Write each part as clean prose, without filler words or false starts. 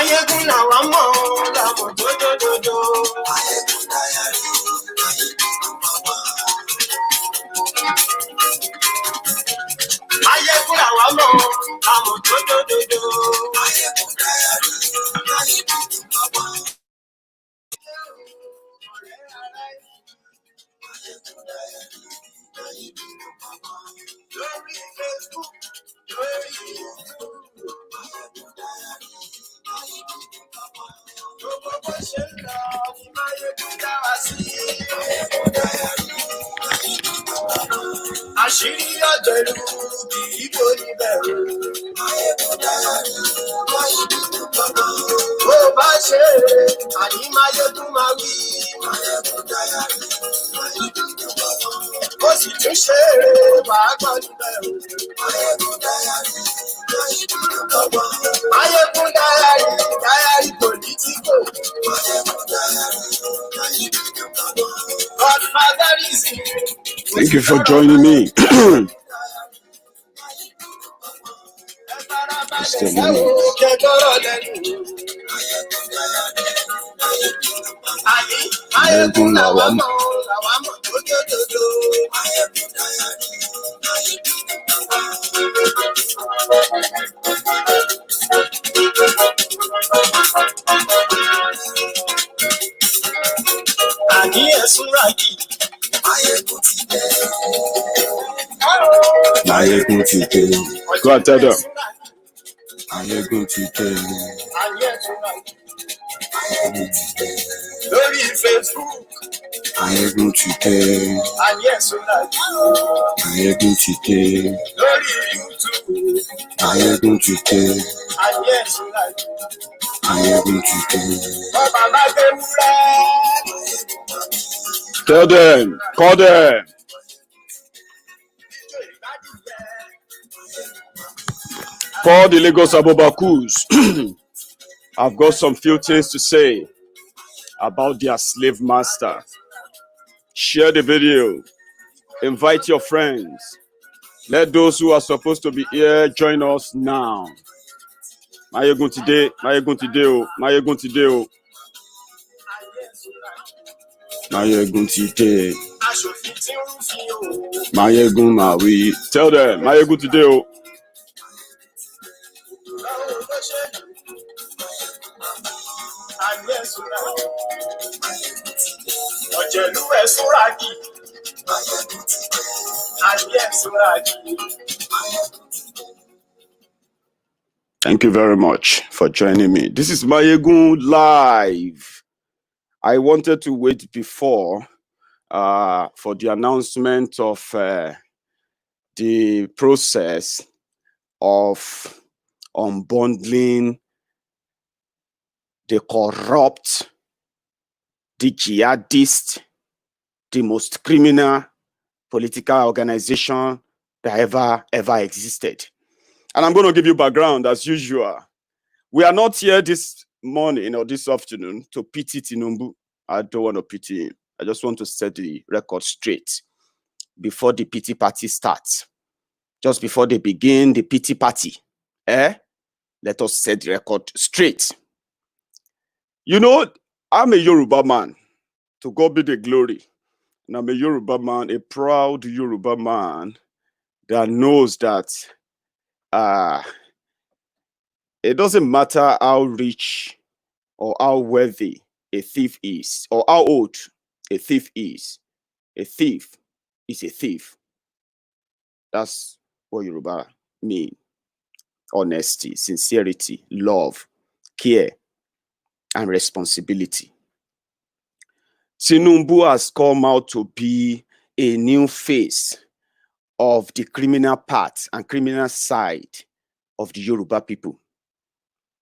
Maiyegun làwa mọ̀ làwọn dòdòdòdò. Maiyegun làwa mọ̀ làwọn dòdòdòdò. Lórí Facebook, lórí gbogbo bó ṣe ń lọ ní Maiyegun dá wa sí. Àṣírí ọ̀jẹ̀lú kì í bò níbẹ̀ o. Bó bá ṣe àní Maiyegun máa wí. Ó sì tún ṣe wàá gbọ́ níbẹ̀ o. Maiyegun diary Politico. Godfatherism. Thank you for joining me. Maiyegun làwa mọ̀. Àní ẹ̀sùn rájì. Maiyegun ti dé. Maiyegun ti dé. Go and tell them. Maiyegun ti dé. Àní ẹ̀sùn rájì. Lórí Facebook. Maiyegun ti dé. Àní ẹ̀sùn rájì. Maiyegun ti dé. Lórí YouTube. Maiyegun ti dé. Àní ẹ̀sùn rájì. Maiyegun ti dé. Bàbá má gbé wúrẹ́. Tell them. Call them. Call the Lagos Abobakus. I've got some few things to say about their slave master. Share the video. Invite your friends. Let those who are supposed to be here join us now. Maiyegun today, Maiyegun today, oh, Maiyegun today, oh. Maiyegun today. Maiyegun Maui. Tell them, Maiyegun today, oh. Thank you very much for joining me. This is Maiyegun Live. I wanted to wait before for the announcement of the process of unbundling the corrupt, the jihadist, the most criminal political organization that ever existed. And I'm going to give you background as usual. We are not here this morning or this afternoon to pity Tinubu. I don't want to pity him. I just want to set the record straight before the pity party starts. Just before they begin the pity party. Let us set the record straight. You know, I'm a Yoruba man. To God be the glory. And I'm a Yoruba man, a proud Yoruba man that knows that it doesn't matter how rich or how wealthy a thief is, or how old a thief is. A thief is a thief. That's what Yoruba mean. Honesty, sincerity, love, care, and responsibility. Tinubu has come out to be a new face of the criminal part and criminal side of the Yoruba people.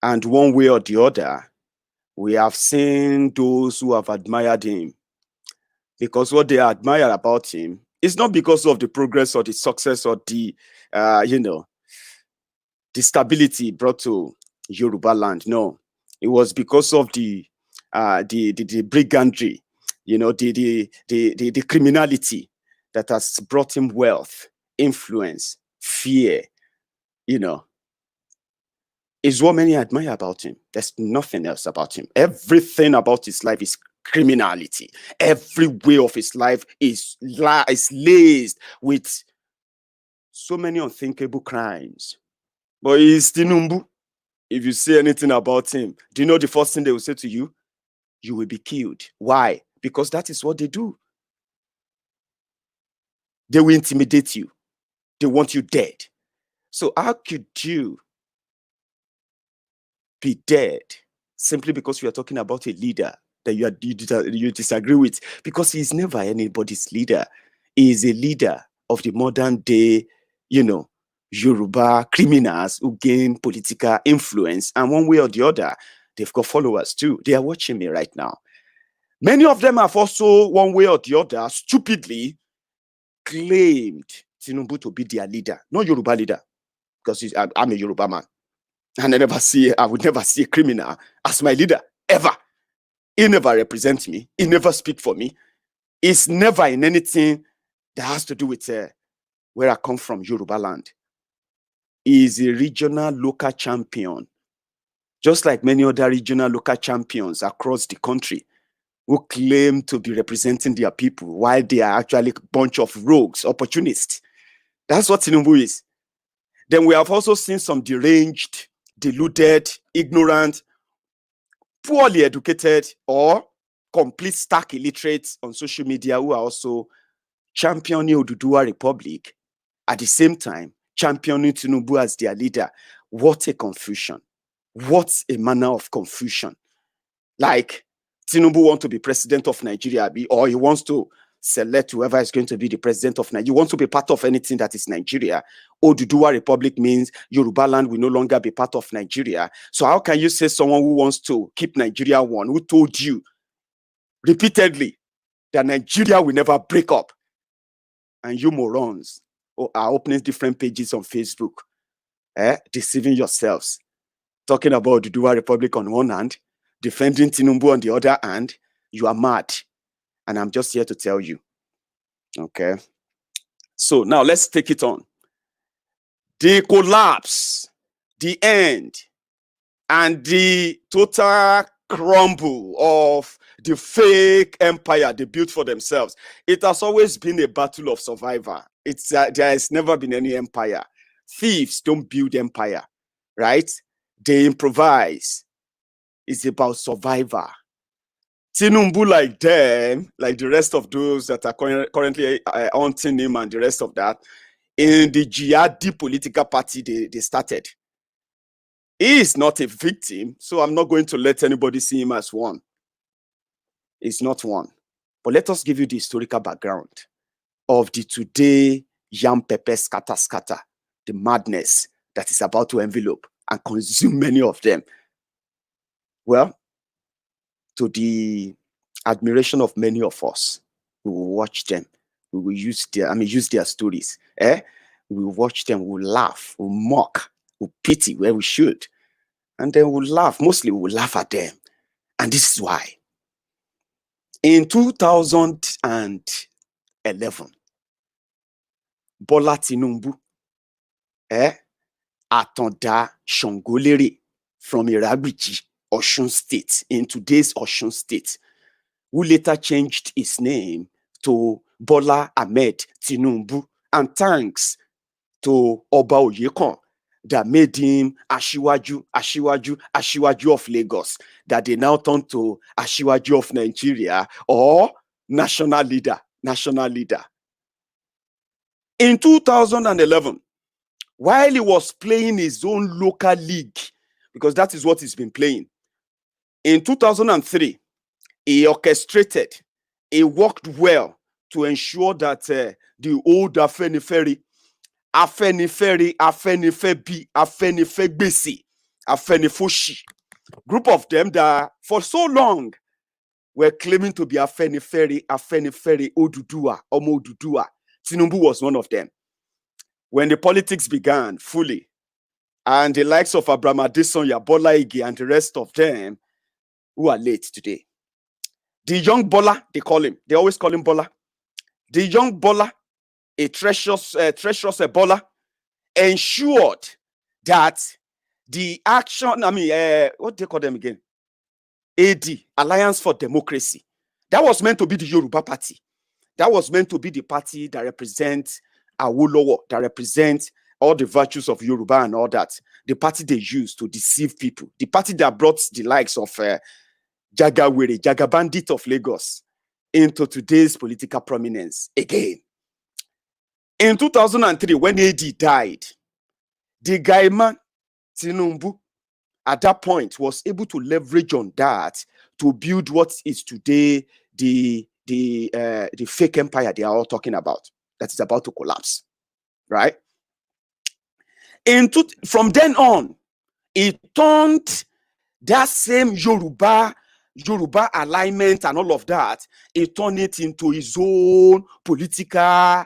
And one way or the other, we have seen those who have admired him. Because what they admire about him is not because of the progress or the success or the, the stability brought to Yoruba land. No, it was because of the brigandry, the criminality that has brought him wealth, influence, fear, is what many admire about him. There's nothing else about him. Everything about his life is criminality. Every way of his life is laced with so many unthinkable crimes. But he's Tinubu. If you say anything about him, do you know the first thing they will say to you? You will be killed. Why? Because that is what they do. They will intimidate you. They want you dead. So how could you be dead simply because we are talking about a leader that you disagree with? Because he is never anybody's leader. He is a leader of the modern day, Yoruba criminals who gain political influence, and one way or the other, they've got followers too. They are watching me right now. Many of them have also, one way or the other, stupidly claimed Tinubu to be their leader, not Yoruba leader, because I'm a Yoruba man. And I would never see a criminal as my leader, ever. He never represents me. He never speaks for me. He's never in anything that has to do with where I come from, Yoruba land. He is a regional local champion, just like many other regional local champions across the country who claim to be representing their people while they are actually a bunch of rogues, opportunists. That's what Tinubu is. Then we have also seen some deranged, deluded, ignorant, poorly educated, or complete stark illiterates on social media who are also championing Oduduwa Republic at the same time championing Tinubu as their leader. What a confusion. What a manner of confusion. Like, Tinubu wants to be president of Nigeria, or he wants to select whoever is going to be the president of Nigeria. You want to be part of anything that is Nigeria. Oduduwa Republic means Yoruba land will no longer be part of Nigeria. So how can you say someone who wants to keep Nigeria one, who told you repeatedly that Nigeria will never break up, and you morons are opening different pages on Facebook, deceiving yourselves, talking about Oduduwa Republic on one hand, defending Tinubu on the other hand? You are mad. And I'm just here to tell you. Okay. So now let's take it on. The collapse, the end, and the total crumble of the fake empire they built for themselves. It has always been a battle of survivor. There has never been any empire. Thieves don't build empire, right? They improvise. It's about survivor. Tinubu, like them, like the rest of those that are currently haunting him and the rest of that, in the jihadi political party they started. He is not a victim, so I'm not going to let anybody see him as one. He's not one. But let us give you the historical background of the today yam pepper scatter, the madness that is about to envelop and consume many of them. Well, to the admiration of many of us, we will watch them. We will use their stories. We will watch them. We will laugh. We will mock. We will pity where we should. And then we'll laugh. Mostly we will laugh at them. And this is why. In 2011, Bola Tinubu, Atonda Shongolere from Iragbiji, Osun State, in today's Osun State, who later changed his name to Bola Ahmed Tinubu, and thanks to Oba Oyekon that made him Ashiwaju of Lagos, that they now turn to Ashiwaju of Nigeria, or national leader. In 2011, while he was playing his own local league, because that is what he's been playing, in 2003, he orchestrated, he worked well to ensure that the old Afenifere group of them that for so long were claiming to be Afenifere, Oduduwa, Omo Oduduwa. Tinubu was one of them. When the politics began fully, and the likes of Abraham Adesanya, Bola Ige, and the rest of them who are late today, the young Bola, they always call him Bola. The young Bola, a treacherous Bola, ensured that the action, what do they call them again? AD, Alliance for Democracy. That was meant to be the Yoruba party. That was meant to be the party that represents Awolowo, that represents all the virtues of Yoruba and all that. The party they used to deceive people. The party that brought the likes of Jagawere, Jagabandit of Lagos into today's political prominence again. In 2003, when AD died, the guy man, Tinubu, at that point was able to leverage on that to build what is today the fake empire they are all talking about, that is about to collapse, right? From then on, it turned that same Yoruba alignment and all of that, it turned it into his own political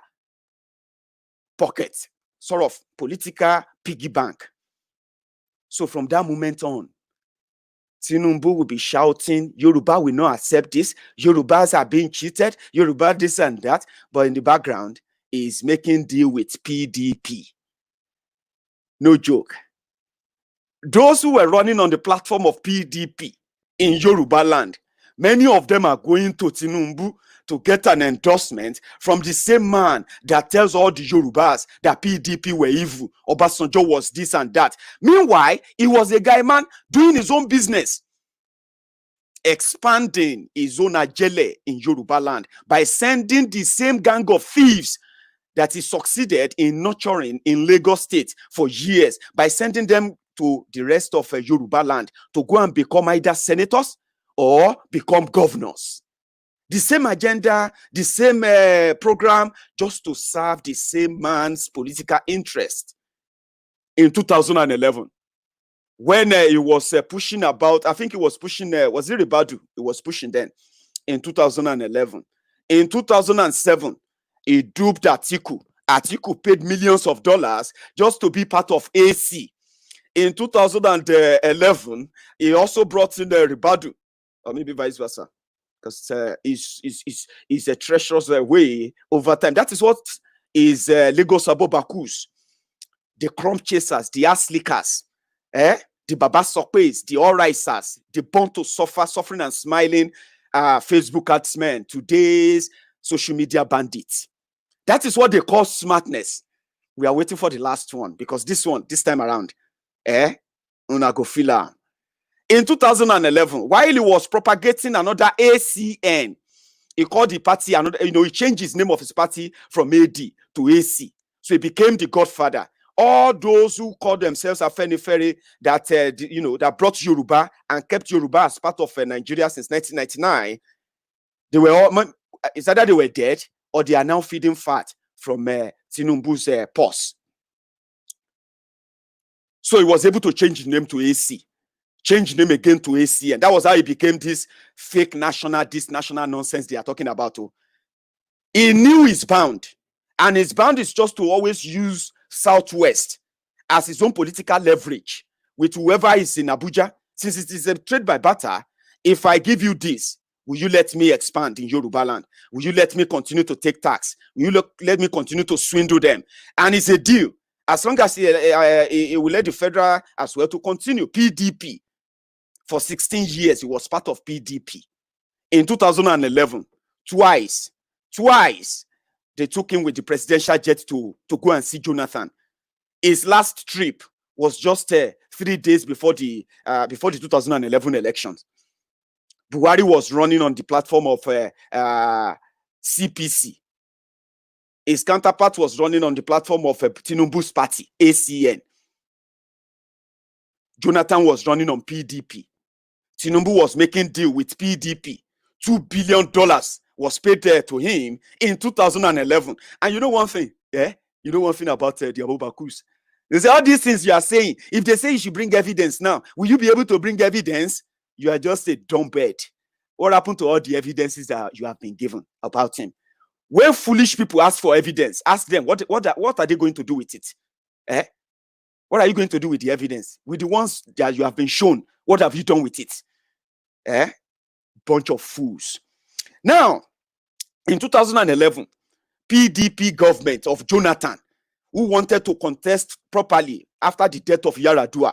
pocket, sort of political piggy bank. So from that moment on, Tinubu will be shouting, Yoruba will not accept this, Yorubas are being cheated, Yoruba this and that, but in the background, is making deal with PDP. No joke. Those who were running on the platform of PDP in Yoruba land, many of them are going to Tinubu to get an endorsement from the same man that tells all the Yorubas that PDP were evil, Obasanjo was this and that. Meanwhile, he was a guy man doing his own business, expanding his own ajele in Yoruba land by sending the same gang of thieves that he succeeded in nurturing in Lagos State for years, by sending them to the rest of Yoruba land to go and become either senators or become governors. The same agenda, the same program, just to serve the same man's political interest. In 2011, when he was pushing about, I think he was pushing, was it Ribadu? He was pushing then in 2011. In 2007, he duped Atiku. Atiku paid millions of dollars just to be part of AC. In 2011, he also brought in Ribadu, or maybe vice versa, because it's a treacherous way over time. That is what is Lagos Abobakus, the crumb chasers, the ass lickers, the Baba Sokpes, the all-risers, the born to suffer, suffering and smiling Facebook adsmen, today's social media bandits. That is what they call smartness. We are waiting for the last one, because this time around, una go feel. In 2011, while he was propagating another ACN, he called the party another, he changed his name of his party from AD to AC. So he became the godfather. All those who call themselves Afenifere that that brought Yoruba and kept Yoruba as part of Nigeria since 1999, they were all, it's either they were dead or they are now feeding fat from Tinubu's purse. So he was able to change the name to AC, change the name again to AC, and that was how he became this fake national nonsense they are talking about. He knew he's bound, and his bound is just to always use Southwest as his own political leverage with whoever is in Abuja. Since it is a trade by barter, if I give you this, will you let me expand in Yoruba land? Will you let me continue to take tax? Will you let me continue to swindle them? And it's a deal. As long as he will let the federal as well to continue. PDP, for 16 years, he was part of PDP. In 2011, twice, they took him with the presidential jet to go and see Jonathan. His last trip was just 3 days before the 2011 elections. Buhari was running on the platform of CPC. His counterpart was running on the platform of Tinubu's party, ACN. Jonathan was running on PDP. Tinubu was making deal with PDP. $2 billion was paid to him in 2011. And you know one thing, You know one thing about the Abobakus? They say all these things you are saying, if they say you should bring evidence now, will you be able to bring evidence? You are just a dumb bird. What happened to all the evidences that you have been given about him? When foolish people ask for evidence, ask them, what are they going to do with it? What are you going to do with the evidence? With the ones that you have been shown, what have you done with it? Bunch of fools. Now, in 2011, PDP government of Jonathan, who wanted to contest properly after the death of Yaradua,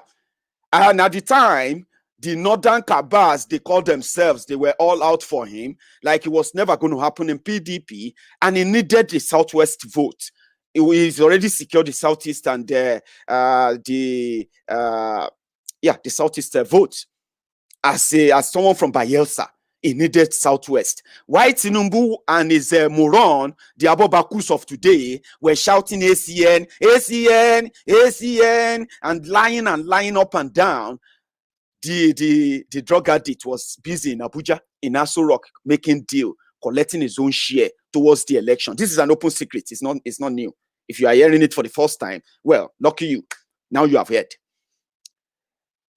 And at the time, the northern cabals, they called themselves, they were all out for him, like it was never going to happen in PDP, and he needed the Southwest vote. He's already secured the Southeast and the Southeast vote. As someone from Bayelsa, he needed Southwest. Why Tinubu and his moron, the Abobakus of today, were shouting ACN, ACN, ACN, and lying up and down. The drug addict was busy in Abuja, in Aso Rock, making deal, collecting his own share towards the election. This is an open secret. It's not new. If you are hearing it for the first time, well, lucky you. Now you have heard.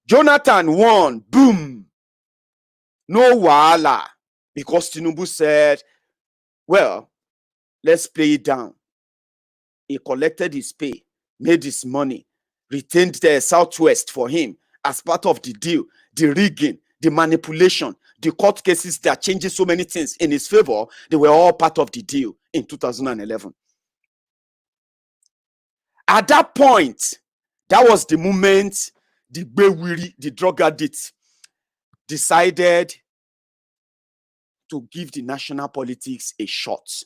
Jonathan won. Boom. No wahala. Because Tinubu said, well, let's play it down. He collected his pay, made his money, retained the Southwest for him as part of the deal, the rigging, the manipulation, the court cases that changes so many things in his favor. They were all part of the deal in 2011. At that point, that was the moment the Bewiri, the drug addict, decided to give the national politics a shot.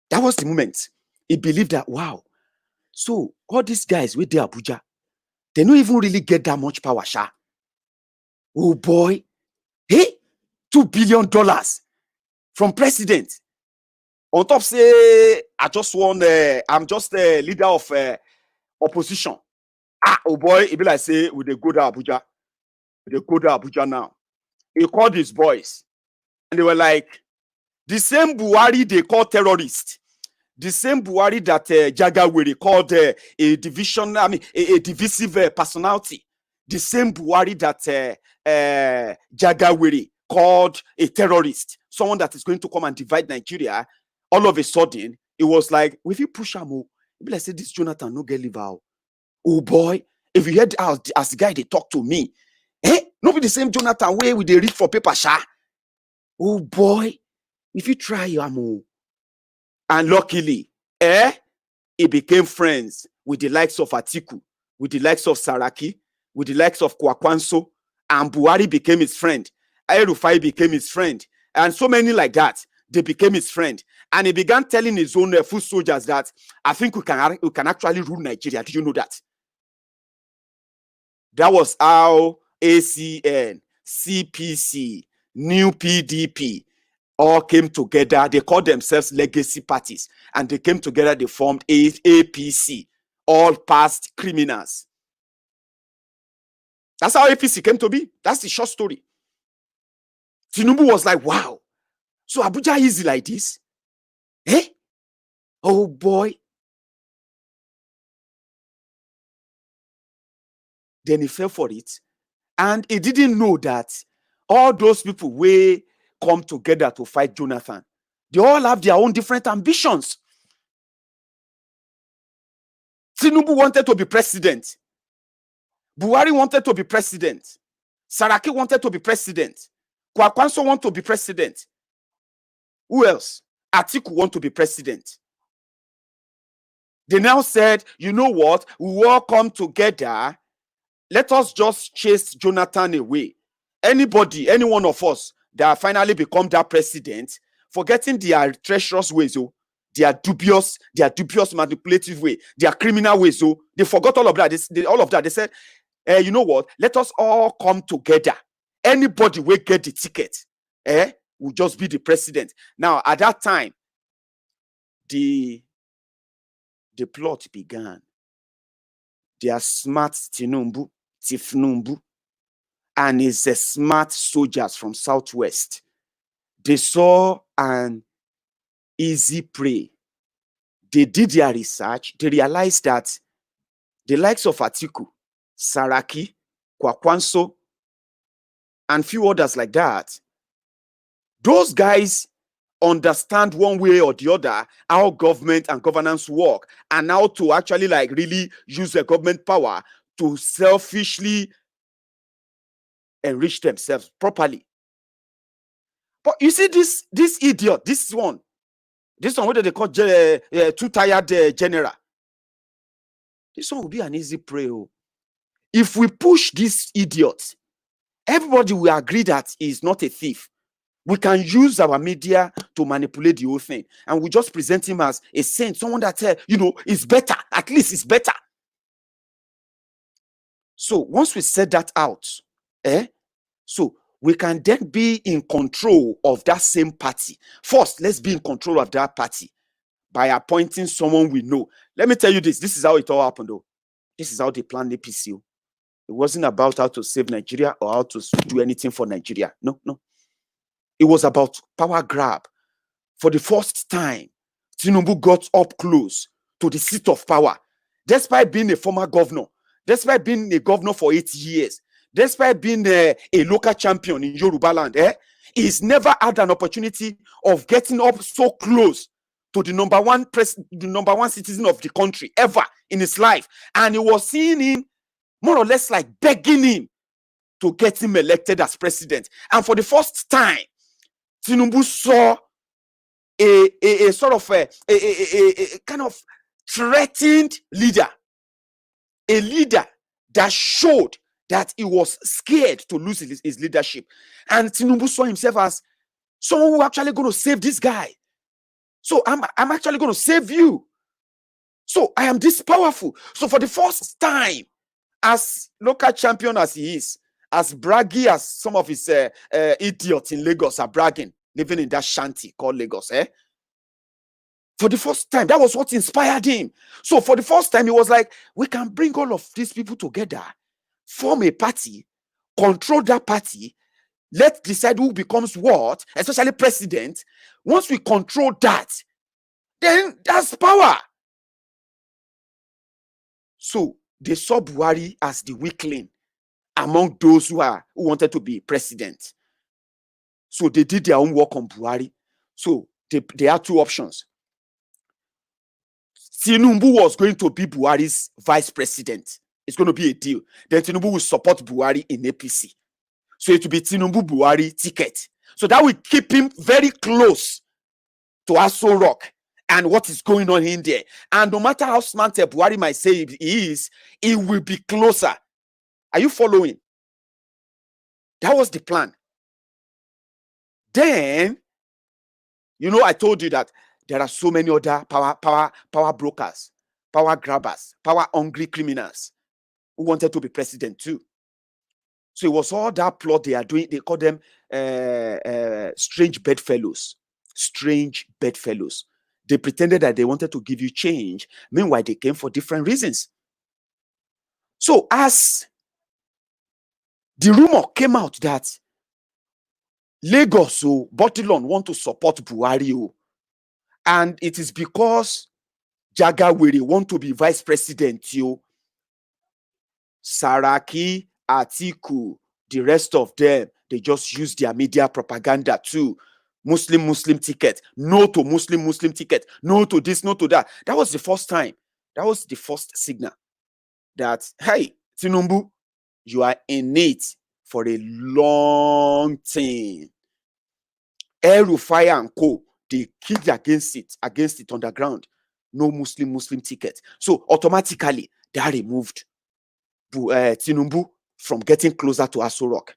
That was the moment. He believed that, wow, so all these guys with the Abuja, they don't even really get that much power, sha. Oh boy, hey, $2 billion from president. On top say, I just won, I'm just a leader of opposition. Oh boy, it be like say, we dey go to Abuja. We dey go to Abuja now. He called his boys. And they were like, the same Buhari they call terrorist. The same Buhari that Jagawere called a divisive personality. The same Buhari that Jagawere called a terrorist. Someone that is going to come and divide Nigeria. All of a sudden, it was like, if you push him, be like, say, this Jonathan no get live out. Oh boy, if you heard as the guy they talk to me, no be the same Jonathan way with the read for paper, sha. Oh boy, if you try your amo. And luckily, he became friends with the likes of Atiku, with the likes of Saraki, with the likes of Kwakwanso, and Buhari became his friend. El-Rufai became his friend, and so many like that. They became his friend, and he began telling his own foot soldiers that I think we can actually rule Nigeria. Did you know that? That was how ACN, CPC, New PDP all came together. They called themselves legacy parties, and they came together. They formed APC, all past criminals. That's how APC came to be. That's the short story. Tinubu was like, wow, so Abuja easy like this? Oh boy. Then he fell for it, and he didn't know that all those people will come together to fight Jonathan. They all have their own different ambitions. Tinubu wanted to be president. Buhari wanted to be president. Saraki wanted to be president. Kwakwanso wanted to be president. Who else? Atiku wanted to be president. They now said, you know what? We will all come together. Let us just chase Jonathan away. Anybody, any one of us that finally become that president, forgetting their treacherous ways, their dubious manipulative way, their criminal ways, they forgot all of that. They said, you know what? Let us all come together. Anybody will get the ticket, will just be the president. Now, at that time, the plot began. They are smart Tinubu, and his smart soldiers from Southwest. They saw an easy prey. They did their research. They realized that the likes of Atiku, Saraki, Kwakwanso, and few others like that, those guys understand one way or the other how government and governance work, and how to actually like really use the government power to selfishly enrich themselves properly. But you see this idiot, this one, what they call too tired general. This one will be an easy prey. if we push this idiot, everybody will agree that he's not a thief. We can use our media to manipulate the whole thing, and we just present him as a saint, someone that is better. At least it's better. So once we set that out, so we can then be in control of that same party. First, let's be in control of that party by appointing someone we know. Let me tell you this. This is how it all happened, though. This is how they planned the PCO. It wasn't about how to save Nigeria or how to do anything for Nigeria. No. It was about power grab. For the first time, Tinubu got up close to the seat of power. Despite being a former governor, despite being a governor for 8 years, despite being a local champion in Yoruba land, he's never had an opportunity of getting up so close to the number one citizen of the country ever in his life. And he was seeing him more or less like begging him to get him elected as president. And for the first time, Tinubu saw a sort of a kind of threatened leader, a leader that showed that he was scared to lose his leadership. And Tinubu saw himself as someone who actually going to save this guy. So I'm actually going to save you. So I am this powerful. So for the first time, as local champion as he is, as braggy as some of his idiots in Lagos are bragging, living in that shanty called Lagos, for the first time, that was what inspired him. So for the first time, he was like, we can bring all of these people together, form a party, control that party, let's decide who becomes what, especially president. Once we control that, then that's power. So they saw Buhari as the weakling among those who wanted to be president. So they did their own work on Buhari. So they had two options. Tinubu was going to be Buhari's vice president. It's going to be a deal. Then Tinubu will support Buhari in APC. So it will be Tinubu Buhari ticket. So that will keep him very close to Aso Rock and what is going on in there. And no matter how smart Buhari might say he is, he will be closer. Are you following? That was the plan. Then, I told you that there are so many other power brokers, power grabbers, power hungry criminals who wanted to be president too. So it was all that plot they are doing. They call them strange bedfellows. Strange bedfellows. They pretended that they wanted to give you change. Meanwhile, they came for different reasons. So as the rumor came out that Lagos, Botilon want to support Buhari, and it is because Jagawere want to be vice president, Saraki, Atiku, the rest of them, they just use their media propaganda too. Muslim ticket, no to Muslim ticket, no to this, no to that. That was the first time. That was the first signal that, hey, Tinubu, you are in it for a long time. Fire and Co. They kicked against it underground. No Muslim ticket. So automatically, they removed Tinubu from getting closer to Aso Rock.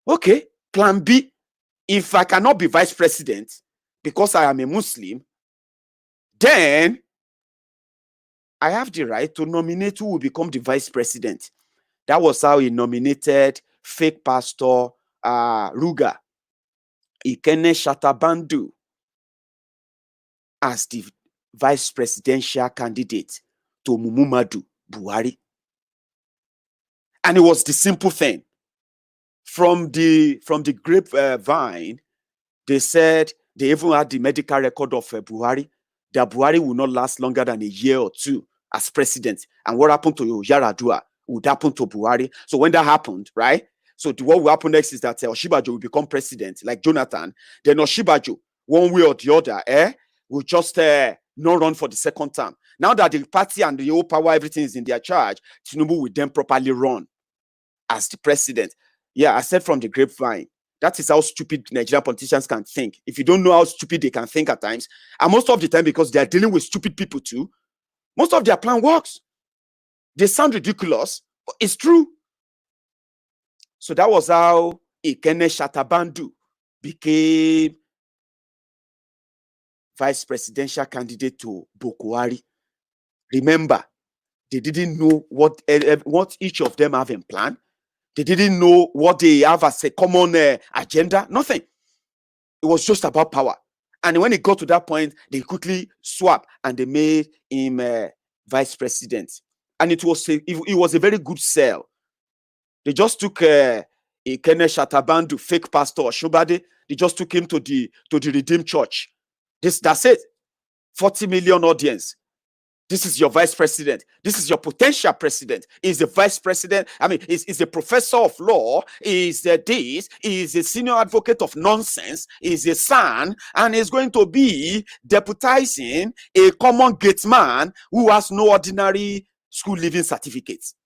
Okay, plan B. If I cannot be vice president because I am a Muslim, then I have the right to nominate who will become the vice president. That was how he nominated fake pastor Ruga Ikene Shatabandu as the vice presidential candidate to Muhammadu Buhari. And it was the simple thing. From the grapevine, they said they even had the medical record of Buhari, that Buhari will not last longer than a year or two as president. And what happened to Yaradua would happen to Buhari. So when that happened, right? So what will happen next is that Oshibajo will become president, like Jonathan. Then Oshibajo, one way or the other, will just not run for the second term. Now that the party and the whole power, everything is in their charge, Tinubu will then properly run as the president. Yeah, I said from the grapevine. That is how stupid Nigerian politicians can think. If you don't know how stupid they can think at times, and most of the time because they are dealing with stupid people too, most of their plan works. They sound ridiculous, It's true. So that was how Ekene Shatabandu became vice presidential candidate to Buhari. Remember, they didn't know what each of them have in plan. They didn't know what they have as a common agenda. Nothing. It was just about power. And when it got to that point, they quickly swapped and they made him vice president. And it was a very good sell. They just took Ekene Shatabandu, fake pastor Shubade. They just took him to the Redeemed Church. That's it. 40 million audience. This is your vice president. This is your potential president. He's the vice president. I mean, he's a professor of law. He's this. He's a senior advocate of nonsense. He's a son, and he's going to be deputizing a common gate man who has no ordinary school leaving certificates.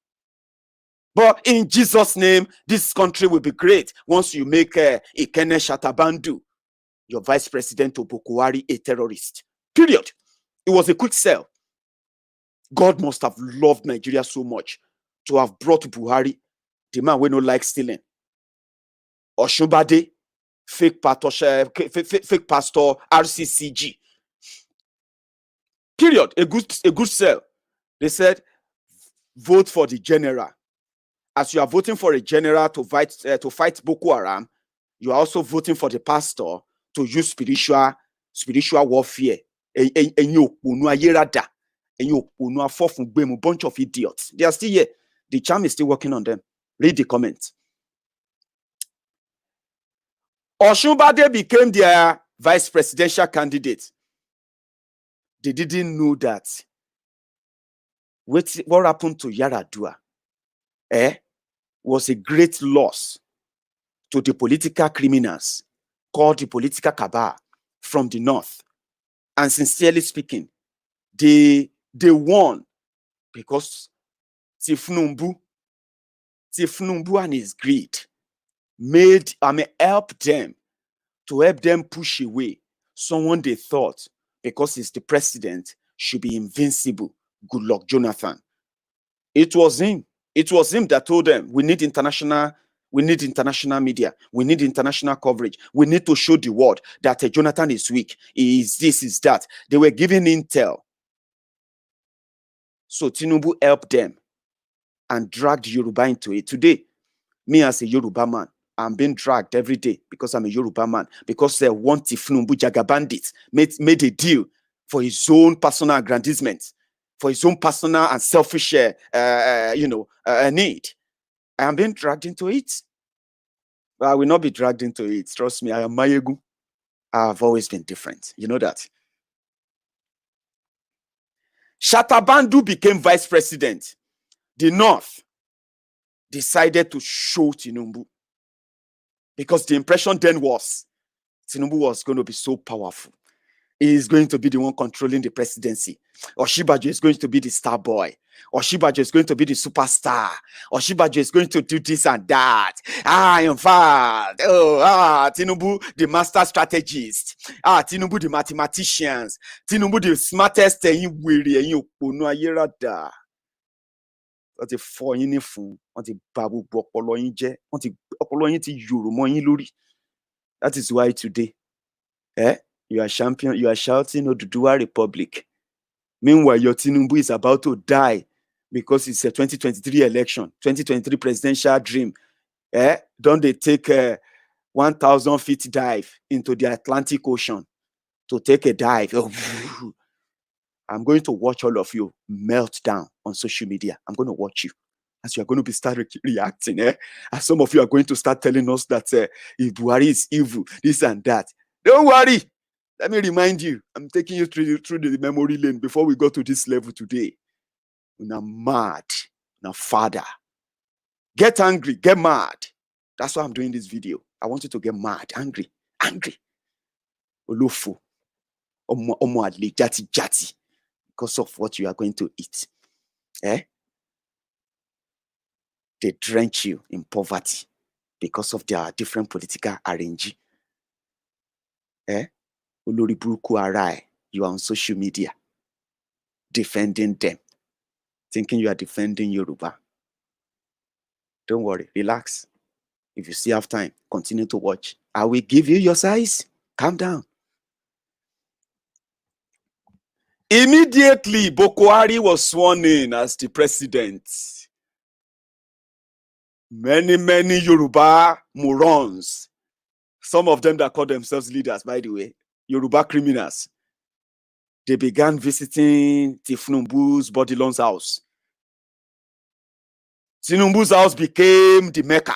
But in Jesus' name, this country will be great once you make Ekene Shatabandu your vice president of Buhari a terrorist. Period. It was a quick sell. God must have loved Nigeria so much to have brought Buhari, the man we no like stealing. Oshubade, fake pastor RCCG. Period. A good sell. They said, vote for the general. As you are voting for a general to fight Boko Haram, you are also voting for the pastor to use spiritual warfare. Bunch of idiots. They are still here. The charm is still working on them. Read the comments. Oshunbade became their vice presidential candidate. They didn't know that. What happened to Yaradua was a great loss to the political criminals called the political cabal from the north. And sincerely speaking, they won because Tinubu and his greed help them push away someone they thought, because he's the president, should be invincible. Good luck, Jonathan. It was him that told them, we need international media. We need international coverage. We need to show the world that Jonathan is weak. Is this, is that. They were giving intel. So Tinubu helped them and dragged Yoruba into it. Today, me as a Yoruba man, I'm being dragged every day because I'm a Yoruba man. Because one Tinubu Jaga bandit made a deal for his own personal aggrandizement, for his own personal and selfish need. I am being dragged into it. But I will not be dragged into it. Trust me, I am Maiyegun. I have always been different. You know that. Shatabandu became vice president. The North decided to show Tinubu, because the impression then was Tinubu was going to be so powerful. He is going to be the one controlling the presidency. Oshibajo is going to be the star boy. Oshibajo is going to be the superstar. Oshibajo is going to do this and that. In fact, Tinubu, the master strategist. Tinubu, the mathematicians. Tinubu, the smartest. Wọ́n ti fọ́ yín ní fún, wọ́n ti bà gbogbo ọpọlọ yín jẹ́, ọpọlọ yín ti yòrò mọ́ yín lórí. That is why today, you are shouting Oduduwa Republic. Meanwhile, your Tinubu is about to die because it's a 2023 election, 2023 presidential dream. Don't they take a 1,000 feet dive into the Atlantic Ocean to take a dive? I'm going to watch all of you melt down on social media. I'm going to watch you as you are going to be reacting. As some of you are going to start telling us that Buhari is evil, this and that. Don't worry. Let me remind you, I'm taking you through the memory lane before we go to this level today. You're mad. Now, father. Get angry. Get mad. That's why I'm doing this video. I want you to get mad. Angry. Olofo. Omo adle. Jati. Because of what you are going to eat. They drench you in poverty because of their different political arrangement. Olori buruku arai, you are on social media defending them, thinking you are defending Yoruba. Don't worry, relax. If you still have time, continue to watch. I will give you your size. Calm down. Immediately, Bokwari was sworn in as the president. Many Yoruba morons, some of them that call themselves leaders, by the way, Yoruba criminals, they began visiting Tinubu's Bodilon's house. Tinubu's house became the Mecca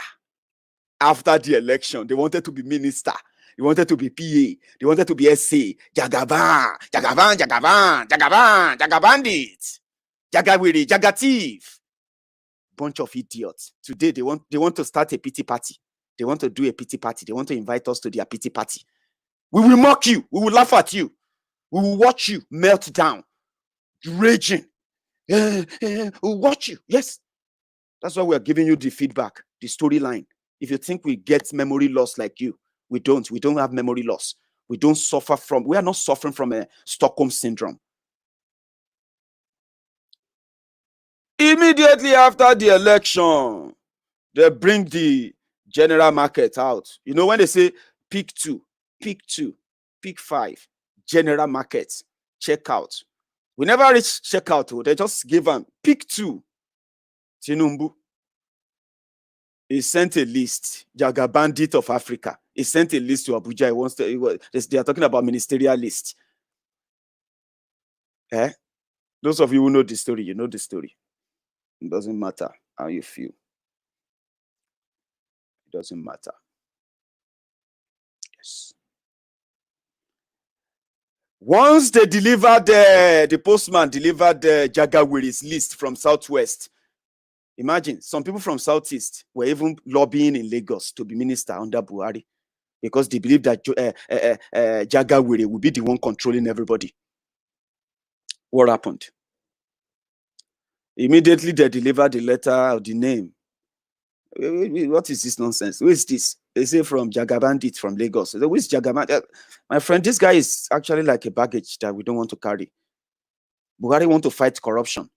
after the election. They wanted to be minister. They wanted to be PA. They wanted to be SA. Jagaban, Jagabandit, Jagawiri, Jagatif. Bunch of idiots. Today they want to start a pity party. They want to do a pity party. They want to invite us to their pity party. We will mock you. We will laugh at you. We will watch you melt down, raging. We'll watch you. Yes. That's why we are giving you the feedback, the storyline. If you think we get memory loss like you, we don't. We don't have memory loss. We don't suffer from, we are not suffering from a Stockholm syndrome. Immediately after the election, they bring the general market out. You know, when they say pick 2, pick 5, general market, checkout. We never reach checkout. They just give them pick 2. Tinubu. He sent a list. Jaga Bandit of Africa. He sent a list to Abuja. He wants to. They are talking about ministerial list. Those of you who know the story, you know the story. It doesn't matter how you feel. It doesn't matter. Yes. Once they delivered, the postman delivered the Jagawiri's list from Southwest. Imagine, some people from Southeast were even lobbying in Lagos to be minister under Buhari because they believe that Jagawiri will be the one controlling everybody. What happened? Immediately they delivered the letter of the name. What is this nonsense? Who is this? They say from Jagabandit from Lagos. Who is Jagabandit? My friend, this guy is actually like a baggage that we don't want to carry. Buhari want to fight corruption.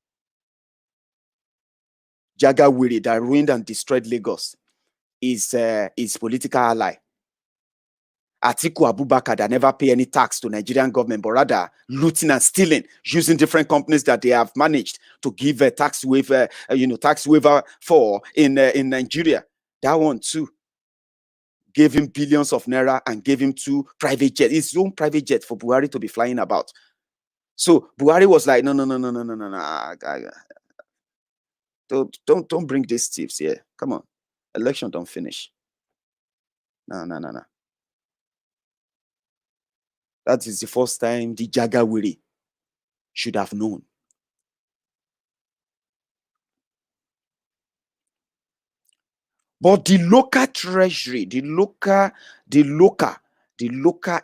Jagawiri that ruined and destroyed Lagos is political ally. Atiku Abubakar that never pay any tax to Nigerian government, but rather looting and stealing, using different companies that they have managed to give a tax waiver, tax waiver for in Nigeria. That one too gave him billions of naira and gave him 2 private jets, his own private jet for Buhari to be flying about. So Buhari was like, no. Don't bring these thieves here. Come on, election don't finish. No. That is the first time the Jagawiri should have known. But the local treasury, the local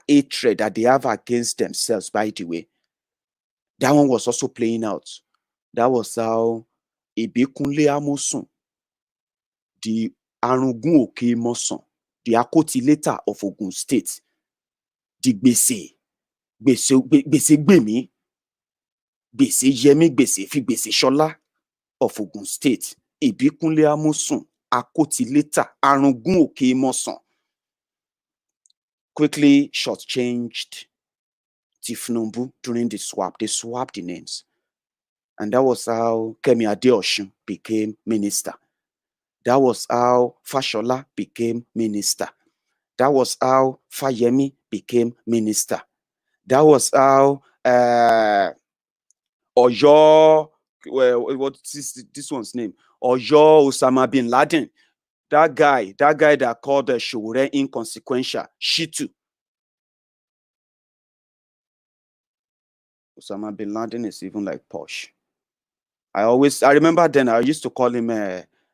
hatred that they have against themselves, by the way, that one was also playing out. That was how Ibekunle Amosun, the Arungun Oke Moson, the Akotileta of Ogun State, the Gbese Gbemi, Gbese Yemi, Gbese Fi, Gbese Shola of Ogun State, Ibekunle Amosun, Akotileta, Arungun Oke Moson, quickly shortchanged Tinubu during the swap. They swapped the names. And that was how Kemi Adeosun became minister. That was how Fashola became minister. That was how Fayemi became minister. That was how Oyo, what is this one's name? Oyo Osama bin Laden. That guy that called the Showore inconsequential, Shitu. Osama bin Laden is even like posh. I remember then I used to call him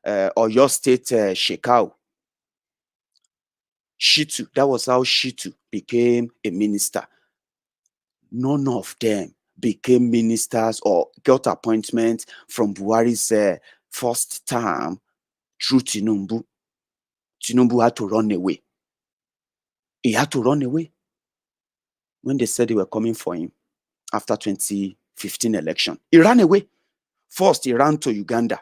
Oyo State Shekau. Shitu. That was how Shitu became a minister. None of them became ministers or got appointments from Buhari's first term through Tinubu. Tinubu had to run away. He had to run away when they said they were coming for him after 2015 election. He ran away. First, he ran to Uganda.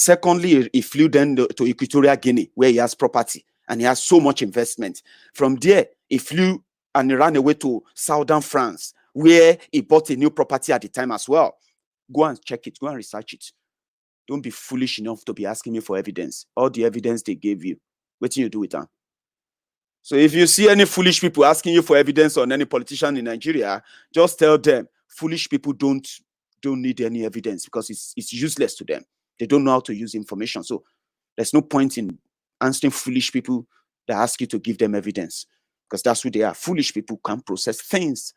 Secondly, he flew then to Equatorial Guinea, where he has property and he has so much investment. From there, he flew and he ran away to southern France, where he bought a new property at the time as well. Go and check it. Go and research it. Don't be foolish enough to be asking me for evidence. All the evidence they gave you, what do you do with them? So if you see any foolish people asking you for evidence on any politician in Nigeria, just tell them foolish people don't need any evidence because it's useless to them. They don't know how to use information. So there's no point in answering foolish people that ask you to give them evidence because that's who they are. Foolish people can't process things.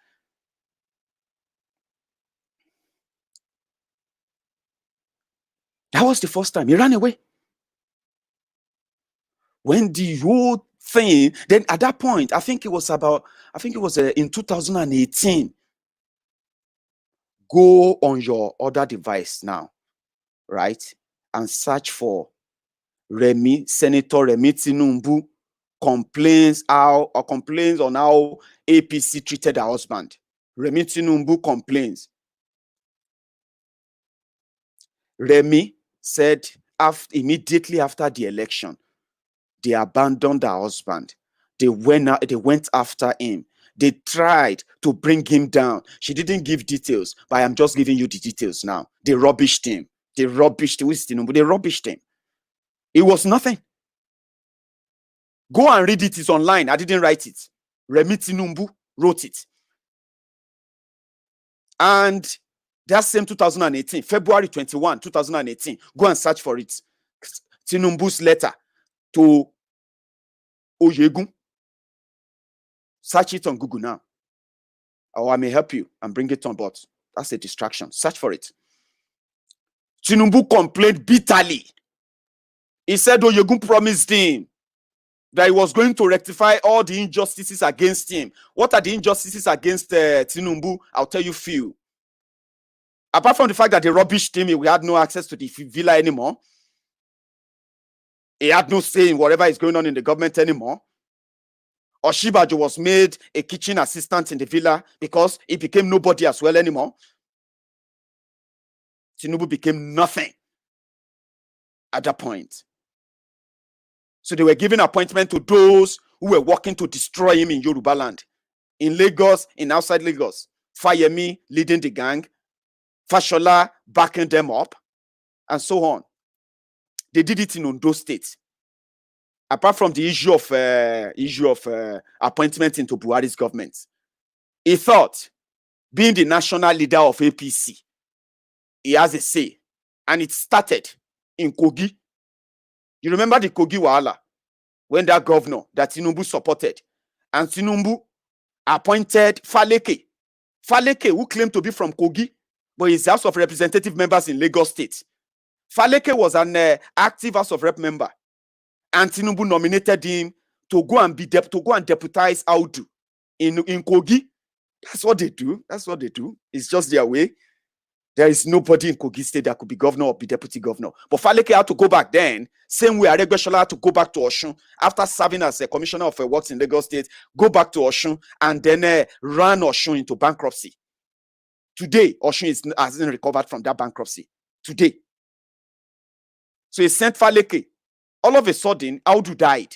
That was the first time he ran away. When the whole thing, then at that point, I think it was in 2018. Go on your other device now, right? And search for Senator Remi Tinubu complains on how APC treated her husband. Remi Tinubu complains. Remi said immediately after the election, they abandoned her husband. They went after him. They tried to bring him down. She didn't give details, but I'm just giving you the details now. They rubbished him. They rubbished him. It was nothing. Go and read it. It's online. I didn't write it. Remi Tinubu wrote it. And that same 2018, February 21, 2018, go and search for it. Tinubu's letter to Maiyegun. Search it on Google now. Or I may help you and bring it on, but that's a distraction. Search for it. Tinubu complained bitterly. He said Maiyegun promised him that he was going to rectify all the injustices against him. What are the injustices against Tinubu? I'll tell you few. Apart from the fact that they rubbished him, we had no access to the villa anymore. He had no say in whatever is going on in the government anymore. Oshibajo was made a kitchen assistant in the villa because he became nobody as well anymore. Tinubu became nothing at that point. So they were giving appointment to those who were working to destroy him in Yoruba land. In Lagos, in outside Lagos. Fayemi leading the gang. Fashola backing them up. And so on. They did it in Ondo State. Apart from the issue of appointment into Buhari's government. He thought, being the national leader of APC, he has a say. And it started in Kogi. You remember the Kogi Wahala? When that governor that Tinubu supported. And Tinubu appointed Faleke. Faleke, who claimed to be from Kogi, but is House of Representative members in Lagos State. Faleke was an active House of Rep member. And Tinubu nominated him to go and deputize Audu in Kogi. That's what they do. It's just their way. There is nobody in Kogi State that could be governor or be deputy governor. But Faleke had to go back then. Same way Aregbesola had to go back to Osun after serving as a commissioner of works in Lagos State. Go back to Osun and then ran Osun into bankruptcy. Today, Osun hasn't recovered from that bankruptcy. Today. So he sent Faleke. All of a sudden, Audu died.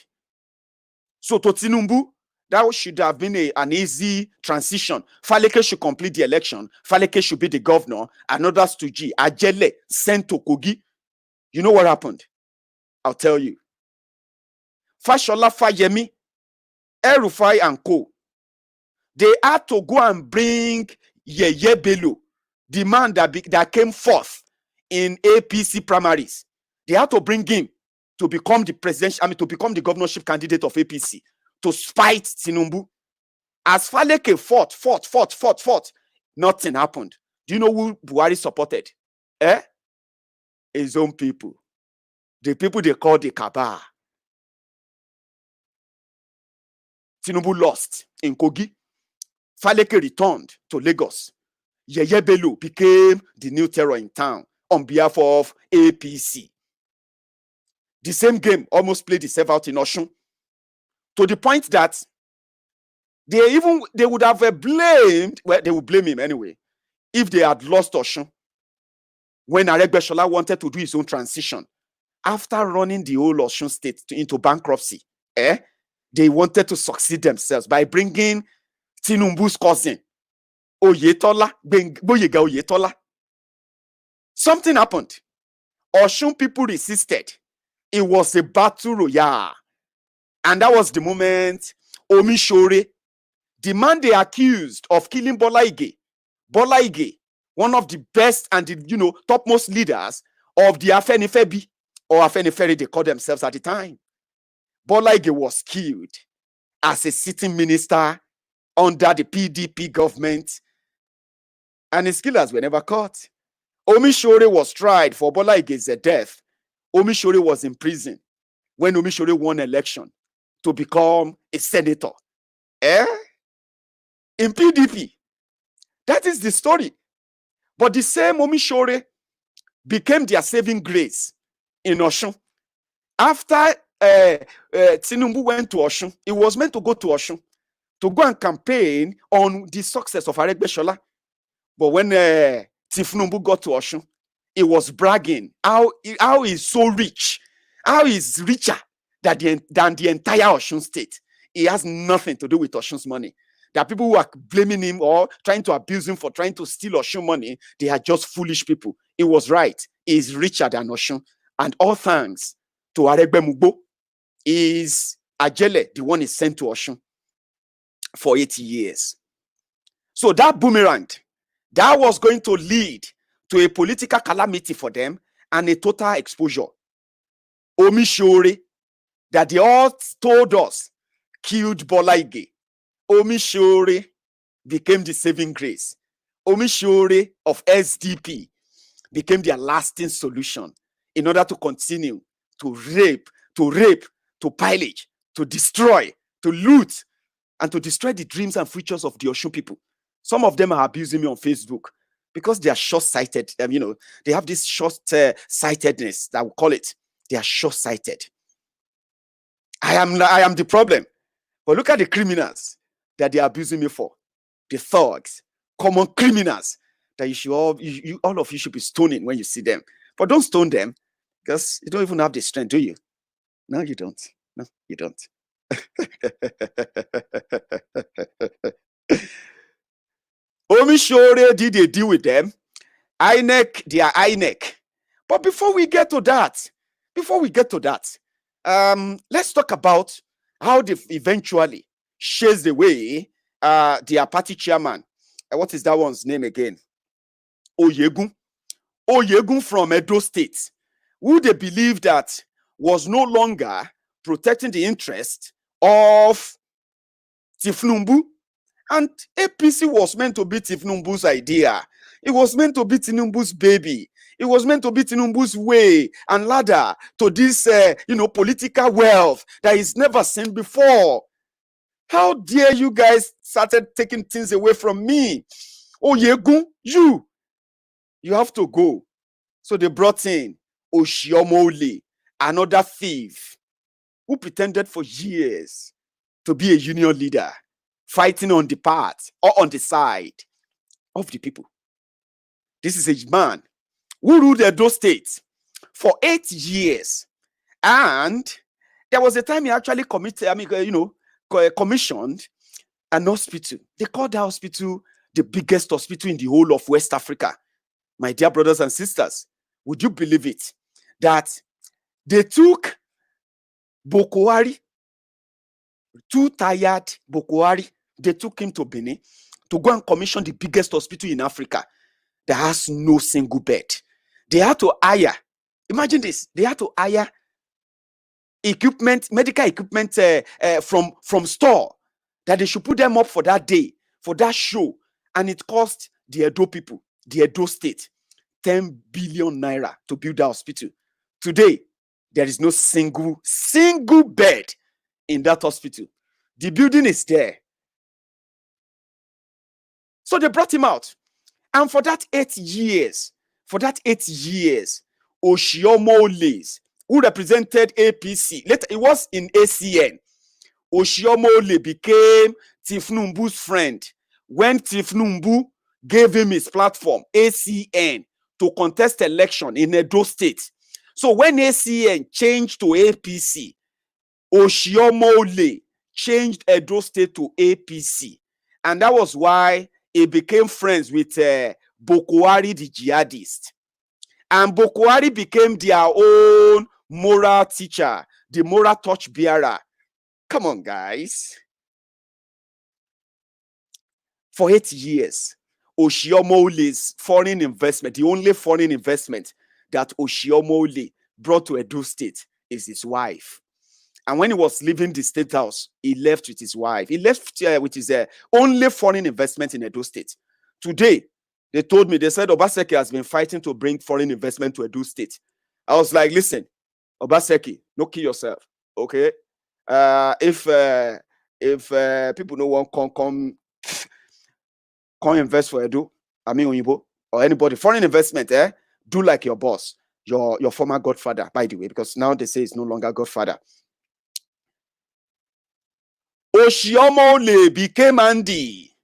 So to Tinubu, that should have been an easy transition. Faleke should complete the election. Faleke should be the governor. Another Stuji, Ajele, sent to Kogi. You know what happened? I'll tell you. Fashola, Fayemi, El-Rufai and co. They had to go and bring Yeye Bello, the man that came fourth in APC primaries. They had to bring him to become to become the governorship candidate of APC, to spite Tinubu. As Faleke fought, nothing happened. Do you know who Buhari supported? His own people. The people they call the Kaaba. Tinubu lost in Kogi. Faleke returned to Lagos. Yeye Bello became the new terror in town on behalf of APC. The same game almost played itself out in Osun, to the point that they would have blamed, well, they would blame him anyway, if they had lost Osun when Aregbesola wanted to do his own transition after running the whole Osun state into bankruptcy, they wanted to succeed themselves by bringing Tinubu's cousin, Boyega Oyetola. Something happened. Osun people resisted. It was a battle royale. And that was the moment Omishore, the man they accused of killing Bola Ige, one of the best and the topmost leaders of the Afenifebi, or Afenifere they called themselves at the time. Bola Ige was killed as a sitting minister under the PDP government, and his killers were never caught. Omishore was tried for Bola Ige's death. Omishore was in prison when Omishore won election to become a senator. In PDP. That is the story. But the same Omishore became their saving grace in Osun. After Tinubu went to Osun, he was meant to go to Osun to go and campaign on the success of Aregbesola. But when Tinubu got to Osun, he was bragging how he's so rich, how he's richer than the entire Osun state. He has nothing to do with Osun's money. There are people who are blaming him or trying to abuse him for trying to steal Osun money. They are just foolish people. He was right. He is richer than Osun. And all thanks to Aregbemubo, is Ajele, the one is sent to Osun for 80 years. So that boomerang, that was going to lead to a political calamity for them and a total exposure. Omishore, that they all told us, killed Bola Ige. Omishore became the saving grace. Omishore of SDP became their lasting solution in order to continue to rape, to pillage, to destroy, to loot, and to destroy the dreams and futures of the Osun people. Some of them are abusing me on Facebook because they are short-sighted. They have this short-sightedness, that we call it. They are short-sighted. I am the problem. But look at the criminals that they are abusing me for. The thugs, common criminals that all of you should be stoning when you see them. But don't stone them because you don't even have the strength, do you? No, you don't. No, you don't. Omishore did a deal with them. INEC, they are INEC. But before we get to that, let's talk about how they eventually chased away their party chairman. What is that one's name again? Maiyegun from Edo State, who they believe that was no longer protecting the interest of Tinubu. And APC was meant to be Tinubu's idea. It was meant to be Tinubu's baby. It was meant to be Tinubu's way and ladder to this, political wealth that is never seen before. How dare you guys started taking things away from me? Maiyegun, you have to go. So they brought in Oshiomole, another thief, who pretended for years to be a union leader, fighting on the part or on the side of the people. This is a man who ruled Edo State for 8 years. And there was a time he actually commissioned an hospital. They called that hospital the biggest hospital in the whole of West Africa. My dear brothers and sisters, would you believe it? That they took Bokwari, too tired Bokwari, they took him to Benin to go and commission the biggest hospital in Africa that has no single bed. They had to hire, imagine this, they had to hire equipment, medical equipment from store that they should put them up for that day, for that show. And it cost the Edo people, the Edo State, 10 billion naira to build that hospital. Today, there is no single bed in that hospital. The building is there. So they brought him out. And for that 8 years, Oshiomole, who represented APC, later it was in ACN, Oshiomole became Tinubu's friend when Tinubu gave him his platform, ACN, to contest election in Edo State. So when ACN changed to APC, Oshiomhole changed Edo State to APC. And that was why he became friends with Boko Haram, the jihadist. And Boko Haram became their own moral teacher, the moral torchbearer. Come on, guys. For 8 years, Oshiomhole's foreign investment, the only foreign investment that Oshiomhole brought to Edo State is his wife. And when he was leaving the state house, he left with his wife. He left with his only foreign investment in Edo State. Today, they told me, they said Obaseki has been fighting to bring foreign investment to Edo State. I was like, listen, Obaseki, no kill yourself, okay? If people no want come invest for Edo, I mean Oyibo, or anybody, foreign investment, do like your boss, your former godfather, by the way, because now they say it's no longer godfather. Oshiomhole became handy.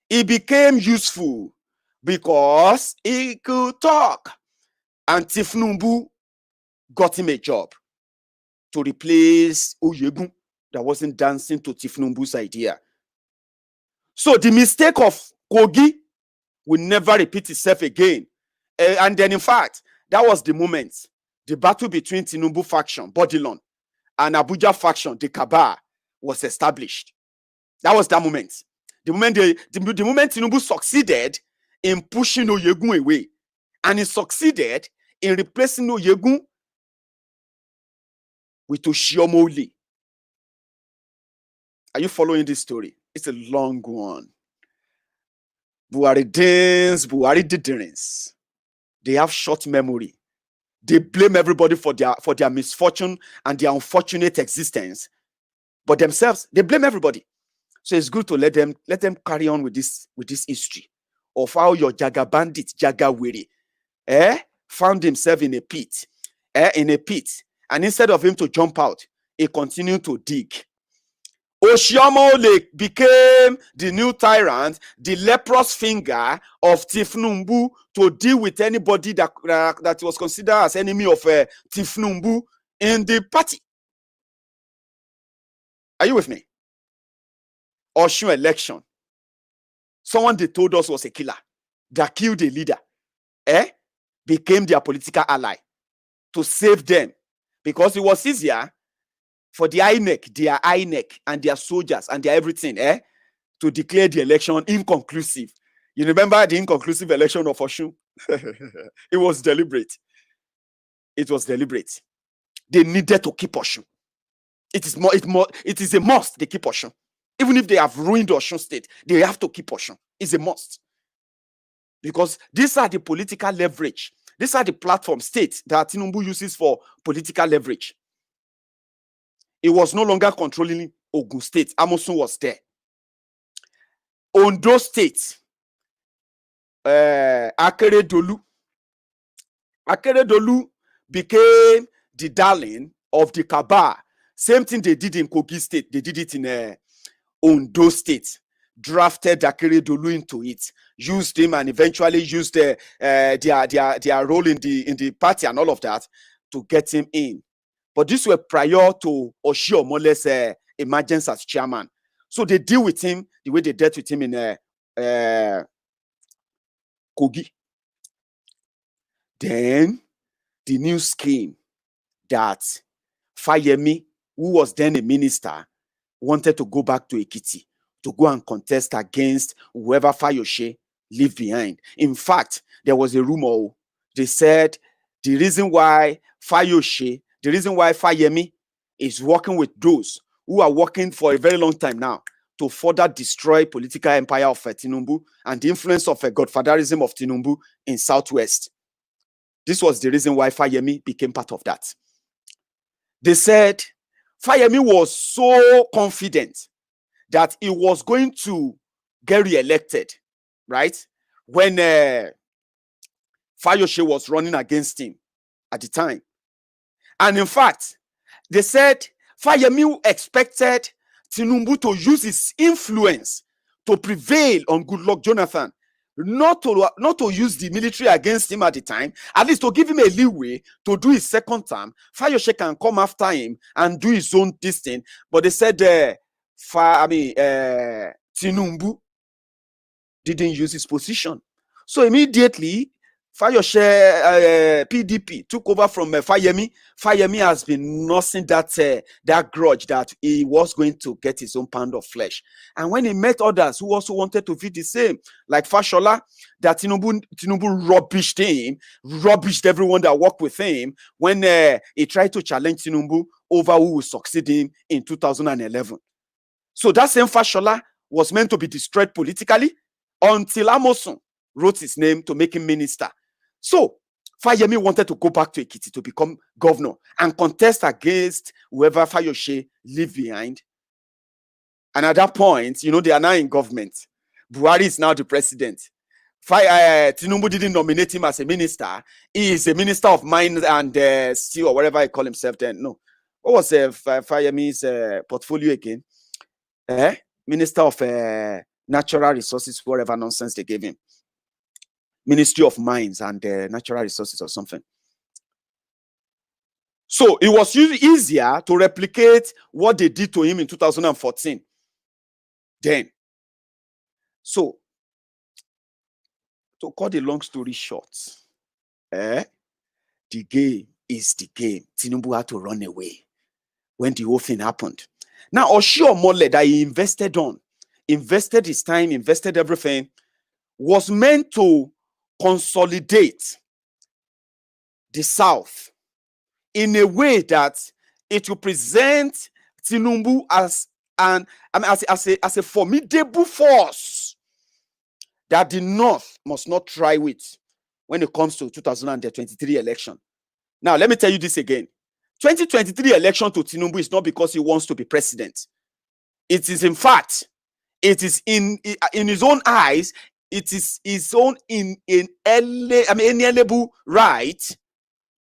He became useful because he could talk. And Tinubu got him a job to replace Maiyegun that wasn't dancing to Tinubu's idea. So the mistake of Kogi will never repeat itself again. And then, in fact, that was the moment the battle between Tinubu faction, Bodilon, and Abuja faction, the Kabah, was established. That was that moment. The moment Tinubu succeeded in pushing Maiyegun away, and he succeeded in replacing Maiyegun with Oshiomhole. Are you following this story? It's a long one. Buhari didn't. They have short memory. They blame everybody for their misfortune and their unfortunate existence, but themselves, they blame everybody. So it's good to let them carry on with this history of how your Jaga bandit, Jaga Wiri, found himself in a pit, and instead of him to jump out, he continued to dig. Oshiomhole became the new tyrant, the leprous finger of Tinubu to deal with anybody that was considered as enemy of Tinubu in the party. Are you with me? Osun election. Someone they told us was a killer that killed a leader, became their political ally to save them, because it was easier for the INEC, and their soldiers and their everything, to declare the election inconclusive. You remember the inconclusive election of Osun? It was deliberate. They needed to keep Osun. It is a must. They keep Osun. Even if they have ruined Osun State, they have to keep Osun. It's a must. Because these are the political leverage. These are the platform states that Tinubu uses for political leverage. It was no longer controlling Ogun State. Amosun was there. Ondo State, Akeredolu became the darling of the Kabah. Same thing they did in Kogi State. They did it in Ondo State. Drafted Akeredolu into it, used him, and eventually used their role in the party and all of that to get him in. But this were prior to Oshiomhole's emergence as chairman. So they deal with him the way they dealt with him in Kogi. Then the news came that Fayemi, who was then a minister, wanted to go back to Ekiti to go and contest against whoever Fayose left behind. In fact, there was a rumor. They said the reason why Fayemi is working with those who are working for a very long time now to further destroy political empire of Tinubu and the influence of godfatherism of Tinubu in Southwest. This was the reason why Fayemi became part of that. They said Fayemi was so confident that he was going to get re-elected, right? When Fayose was running against him at the time. And in fact, they said Fayemi expected Tinubu to use his influence to prevail on Goodluck Jonathan not to use the military against him at the time, at least to give him a leeway to do his second term. Fayose can come after him and do his own this thing. But they said Tinubu didn't use his position. So immediately, Fayose PDP took over from Fayemi. Fayemi has been nursing that grudge that he was going to get his own pound of flesh. And when he met others who also wanted to feel the same, like Fashola, that Tinubu rubbished him, rubbished everyone that worked with him when he tried to challenge Tinubu over who will succeed him in 2011. So that same Fashola was meant to be destroyed politically until Amosun wrote his name to make him minister. So Fayemi wanted to go back to Ekiti to become governor and contest against whoever Fayose leave behind. And at that point, they are now in government. Buhari is now the president. Tinubu didn't nominate him as a minister. He is a minister of mines and steel, or whatever he call himself then. No. What was Fayemi's portfolio again? Minister of Natural Resources, whatever nonsense they gave him. Ministry of Mines and Natural Resources or something. So it was easier to replicate what they did to him in 2014. Then. So, to cut the long story short, the game is the game. Tinubu had to run away when the whole thing happened. Now, Oshiomhole that he invested his time, invested everything, was meant to consolidate the South in a way that it will present Tinubu as a formidable force that the North must not try with when it comes to 2023 election. Now, let me tell you this again. 2023 election to Tinubu is not because he wants to be president. It is, in fact, it is in his own eyes, it is his own inalienable right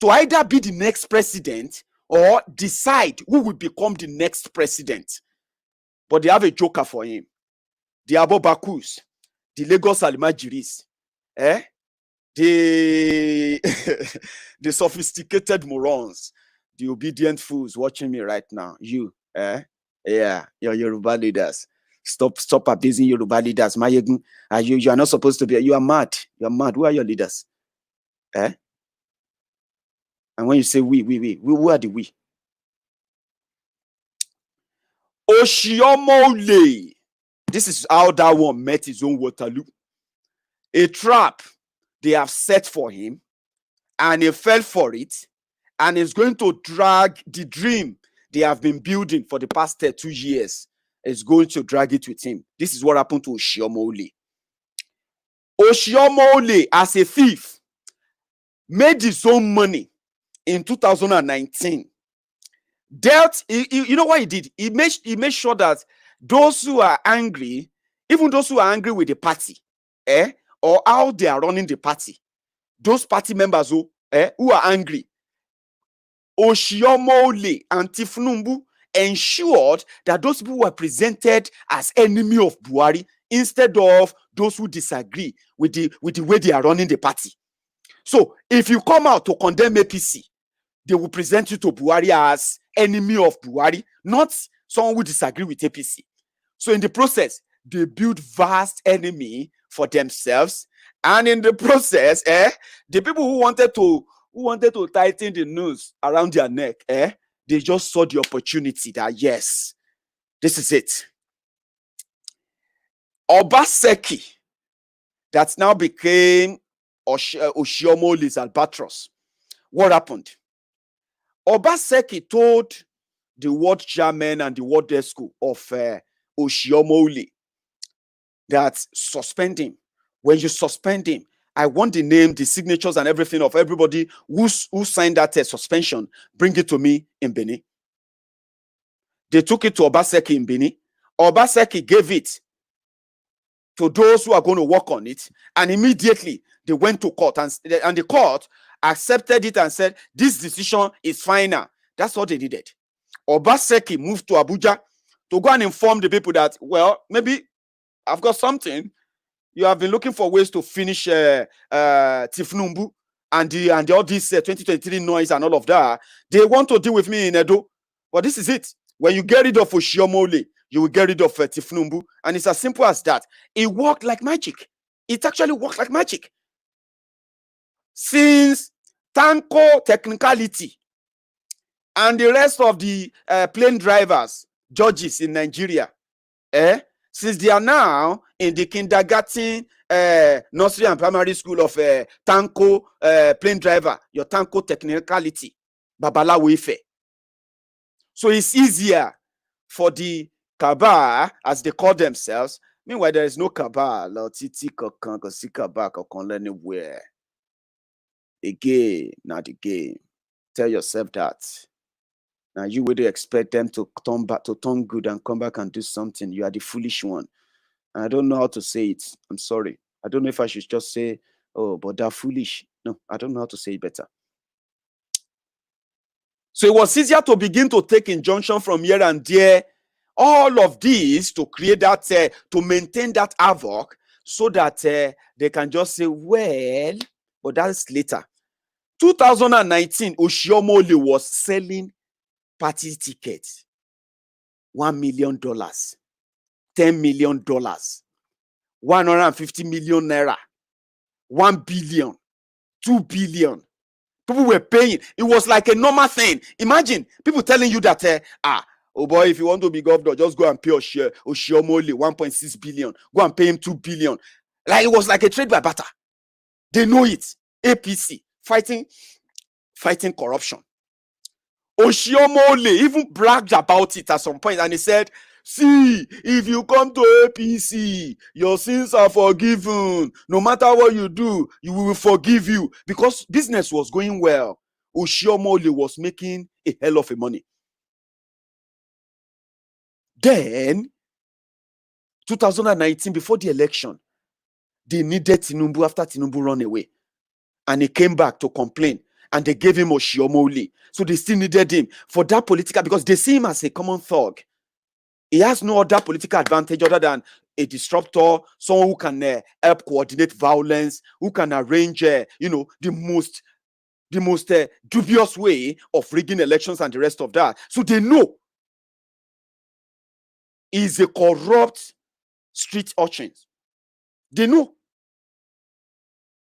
to either be the next president or decide who will become the next president. But they have a joker for him. The Abobakus, the Lagos Almajiris, the sophisticated morons, the obedient fools watching me right now. You, your Yoruba leaders. Stop abusing Yoruba leaders. Maiyegun, you are not supposed to be. You are mad. You are mad. Who are your leaders? And when you say we, who are the we? Oshiomhole. This is how that one met his own Waterloo. A trap they have set for him, and he fell for it, and is going to drag the dream they have been building for the past 2 years. Is going to drag it with him. This is what happened to Oshiomhole. Oshiomhole, as a thief, made his own money in 2019. You know what he did? He made sure that those who are angry, even those who are angry with the party, or how they are running the party, those party members who are angry, Oshiomhole and Tinubu ensured that those people were presented as enemy of Buhari instead of those who disagree with the way they are running the party. So if you come out to condemn APC, they will present you to Buhari as enemy of Buhari, not someone who disagree with APC. So in the process, they build vast enemy for themselves, and in the process, the people who wanted to tighten the noose around their neck, they just saw the opportunity that, yes, this is it. Obaseki, that now became Oshiomhole's albatross. What happened? Obaseki told the ward chairman and the ward desk of Oshiomhole that suspend him. When you suspend him, I want the name, the signatures, and everything of everybody who signed that suspension. Bring it to me in Benin. They took it to Obaseki in Benin. Obaseki gave it to those who are going to work on it, and immediately they went to court, and the court accepted it and said, this decision is final. That's what they needed. Obaseki moved to Abuja to go and inform the people that, well, maybe I've got something, you have been looking for ways to finish Tinubu and all this 2023 noise and all of that. They want to deal with me in Edo. But this is it. When you get rid of Oshiomhole, you will get rid of Tinubu. And it's as simple as that. It worked like magic. It actually worked like magic. Since Tanko technicality and the rest of the plane drivers, judges in Nigeria, since they are now in the kindergarten, nursery and primary school of Tanko plane driver, your Tanko technicality, Babalawo Ife. So it's easier for the cabal, as they call themselves. Meanwhile, there is no cabal or titi kokan ko si cabal kokan anywhere. Again, not the game. Tell yourself that. Now you would expect them to turn back, to turn good and come back and do something. You are the foolish one. And I don't know how to say it. I'm sorry. I don't know if I should just say, oh, but they're foolish. No, I don't know how to say it better. So it was easier to begin to take injunction from here and there. All of these to create that, to maintain that havoc, so that they can just say, well, but that's later. 2019, Oshiomhole was selling party tickets. $1 million, $10 million, 150 million naira, 1 billion, 2 billion. People were paying. It was like a normal thing. Imagine people telling you that, oh boy, if you want to be governor, just go and pay Oshiomhole 1.6 billion. Go and pay him 2 billion. Like it was like a trade by barter. They know it. APC fighting corruption. Oshiomhole even bragged about it at some point, and he said, see, if you come to APC, your sins are forgiven. No matter what you do, we will forgive you. Because business was going well. Oshiomhole was making a hell of a money. Then, 2019, before the election, they needed Tinubu after Tinubu ran away. And he came back to complain. And they gave him Oshiomhole. So they still needed him for that political, because they see him as a common thug. He has no other political advantage other than a disruptor, someone who can help coordinate violence, who can arrange, the most dubious way of rigging elections and the rest of that. So they know he's a corrupt street urchin. They know.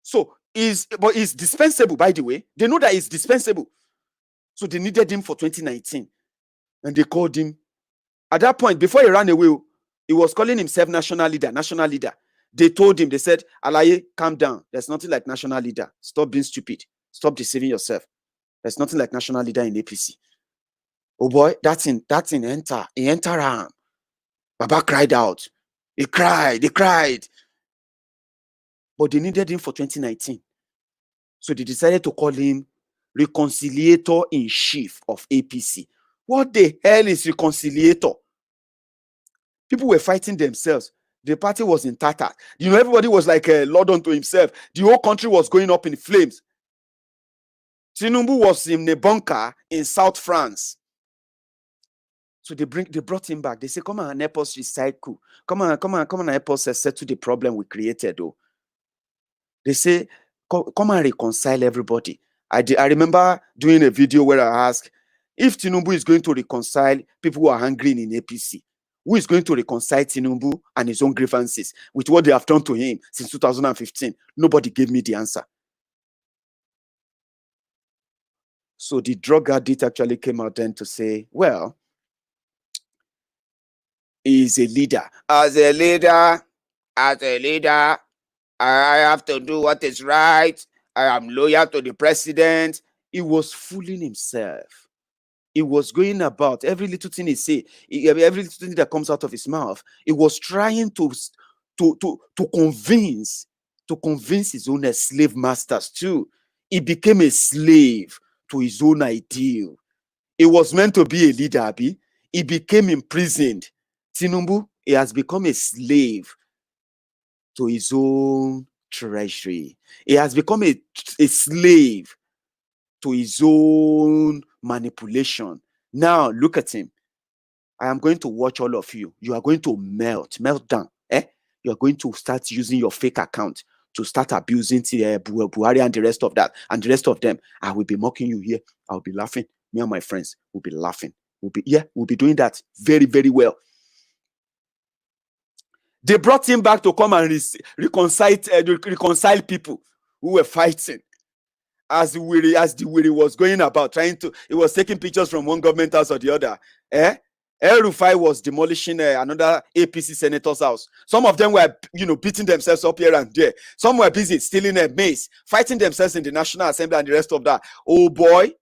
So but he's dispensable, by the way. They know that he's dispensable. So they needed him for 2019. And they called him. At that point, before he ran away, he was calling himself national leader. They told him, they said, Alaye, calm down. There's nothing like national leader. Stop being stupid. Stop deceiving yourself. There's nothing like national leader in APC. Oh boy, that's in enter. He entered him. Baba cried out. He cried. But they needed him for 2019. So they decided to call him reconciliator in chief of APC. What the hell is reconciliator? People were fighting themselves. The party was in tatters. Everybody was like Lord unto himself. The whole country was going up in flames. Tinubu was in a bunker in South France. So they brought him back. They say, come on and help us recycle. Come on and help us settle the problem we created. Though. They say, come and reconcile everybody. I remember doing a video where I asked, if Tinubu is going to reconcile people who are hungry in APC, who is going to reconcile Tinubu and his own grievances with what they have done to him since 2015? Nobody gave me the answer. So the drug addict actually came out then to say, well, he's a leader. As a leader, I have to do what is right. I am loyal to the president. He was fooling himself. He was going about every little thing he say, every little thing that comes out of his mouth. He was trying to convince his own slave masters too. He became a slave to his own ideal. He was meant to be a leader, Abi. He became imprisoned. Tinubu, he has become a slave to his own treasury. He has become a slave to his own manipulation. Now, look at him. I am going to watch all of you. You are going to melt down. you're going to start using your fake account to start abusing Buhari and the rest of that, and the rest of them. I will be mocking you here. I'll be laughing. Me and my friends will be laughing. We'll be doing that very, very well. They brought him back to come and reconcile people who were fighting. As the Wiri was going about, he was taking pictures from one government house or the other. El Rufai was demolishing another APC senator's house. Some of them were, beating themselves up here and there. Some were busy stealing a maize, fighting themselves in the National Assembly and the rest of that. Oh boy.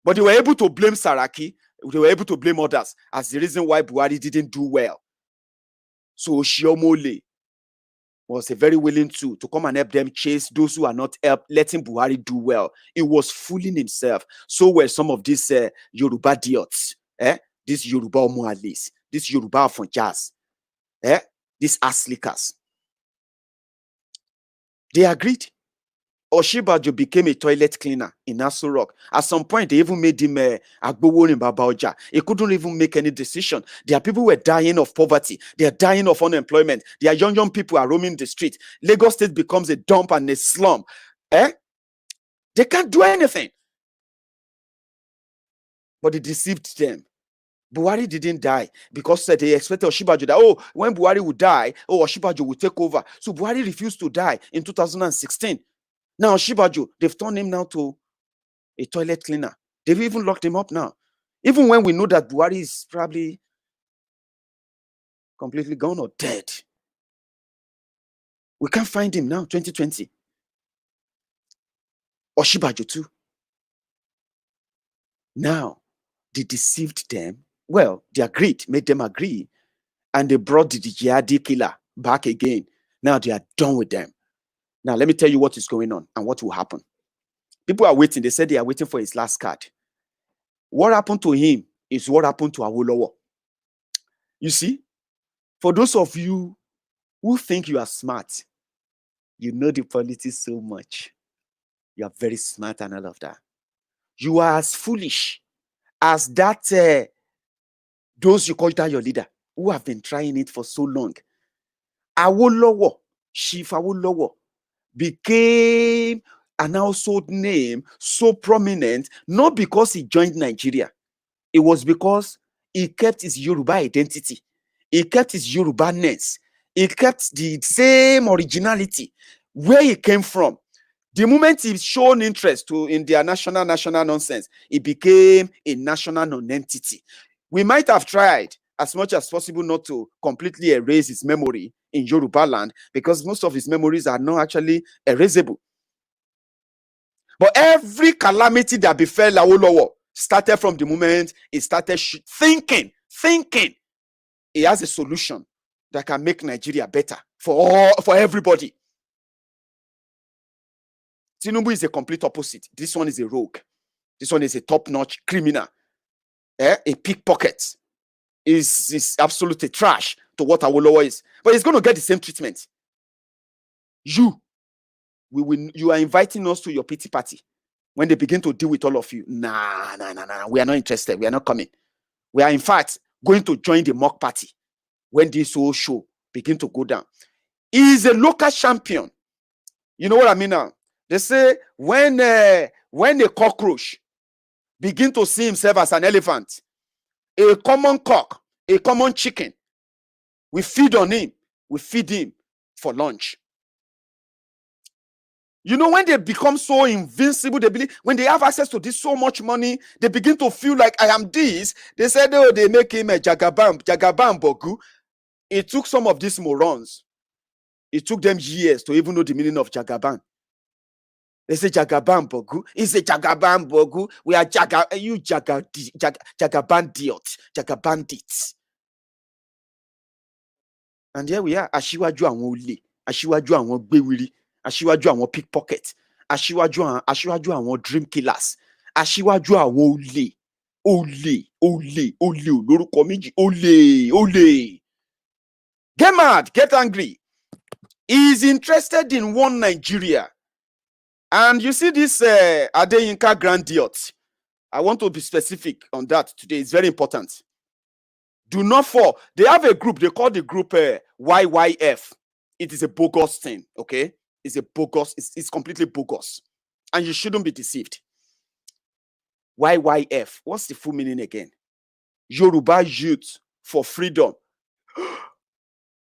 But they were able to blame Saraki. They were able to blame others as the reason why Buhari didn't do well. So Oshiomhole was very willing to come and help them chase those who are not letting Buhari do well. He was fooling himself. So were some of these Yoruba idiots. These Yoruba Omoalis, these Yoruba Afonjas, these Aslikas. They agreed. Oshibajo became a toilet cleaner in Aso Rock. At some point, they even made him Agbowo in Babaoja. He couldn't even make any decision. Their people were dying of poverty. They are dying of unemployment. Their young people are roaming the street. Lagos State becomes a dump and a slum. They can't do anything. But they deceived them. Buhari didn't die because they expected Oshibajo that, when Buhari would die, Oshibajo would take over. So Buhari refused to die in 2016. Now Oshibajo, they've turned him now to a toilet cleaner. They've even locked him up now. Even when we know that Buhari is probably completely gone or dead. We can't find him now, 2020. Oshibajo too. Now, they deceived them. Well, they agreed, made them agree. And they brought the jihadi killer back again. Now they are done with them. Now, let me tell you what is going on and what will happen. People are waiting. They said they are waiting for his last card. What happened to him is what happened to Awolowo. You see, for those of you who think you are smart, you know the politics so much. You are very smart and all of that. You are as foolish as that those you call that your leader, who have been trying it for so long. Awolowo, Chief Awolowo, became an household name so prominent, not because he joined Nigeria. It was because he kept his Yoruba identity. He kept his Yoruba-ness. He kept the same originality where he came from. The moment he showed interest in their national nonsense, it became a national non-entity. We might have tried as much as possible not to completely erase his memory in Yoruba land, because most of his memories are not actually erasable. But every calamity that befell Awolowo started from the moment he started thinking he has a solution that can make Nigeria better for everybody. Tinubu is a complete opposite. This one is a rogue. This one is a top-notch criminal. A pickpocket. Is absolutely trash to what Awolowo is. But he's going to get the same treatment. You are inviting us to your pity party. When they begin to deal with all of you, nah. We are not interested. We are not coming. We are, in fact, going to join the mock party when this whole show begin to go down. He is a local champion. You know what I mean now? They say when a cockroach begin to see himself as an elephant, a common cock, a common chicken, we feed on him. We feed him for lunch. You know, when they become so invincible, they believe, when they have access to this so much money, they begin to feel like, I am this. They said, they make him a Jagaban Bogu. It took some of these morons. It took them years to even know the meaning of Jagaban. They say Jagaban Bogu. It's a Jagaban Bogu. We are Jagabandiot, Jagabandits. And here we are. Ashiwaju àwọn olè, Ashiwaju àwọn gbéwiri, Ashiwaju àwọn pickpocket, Ashiwaju àwọn dream killers, Ashiwaju àwọn olè olórúkọ méjì, olè. Get mad, get angry. He is interested in one Nigeria. And you see this Adeyinka grandiose. I want to be specific on that today. It's very important. Do not fall. They have a group. They call the group YYF. It is a bogus thing, okay? It's a bogus. It's completely bogus. And you shouldn't be deceived. YYF. What's the full meaning again? Yoruba Youth for Freedom.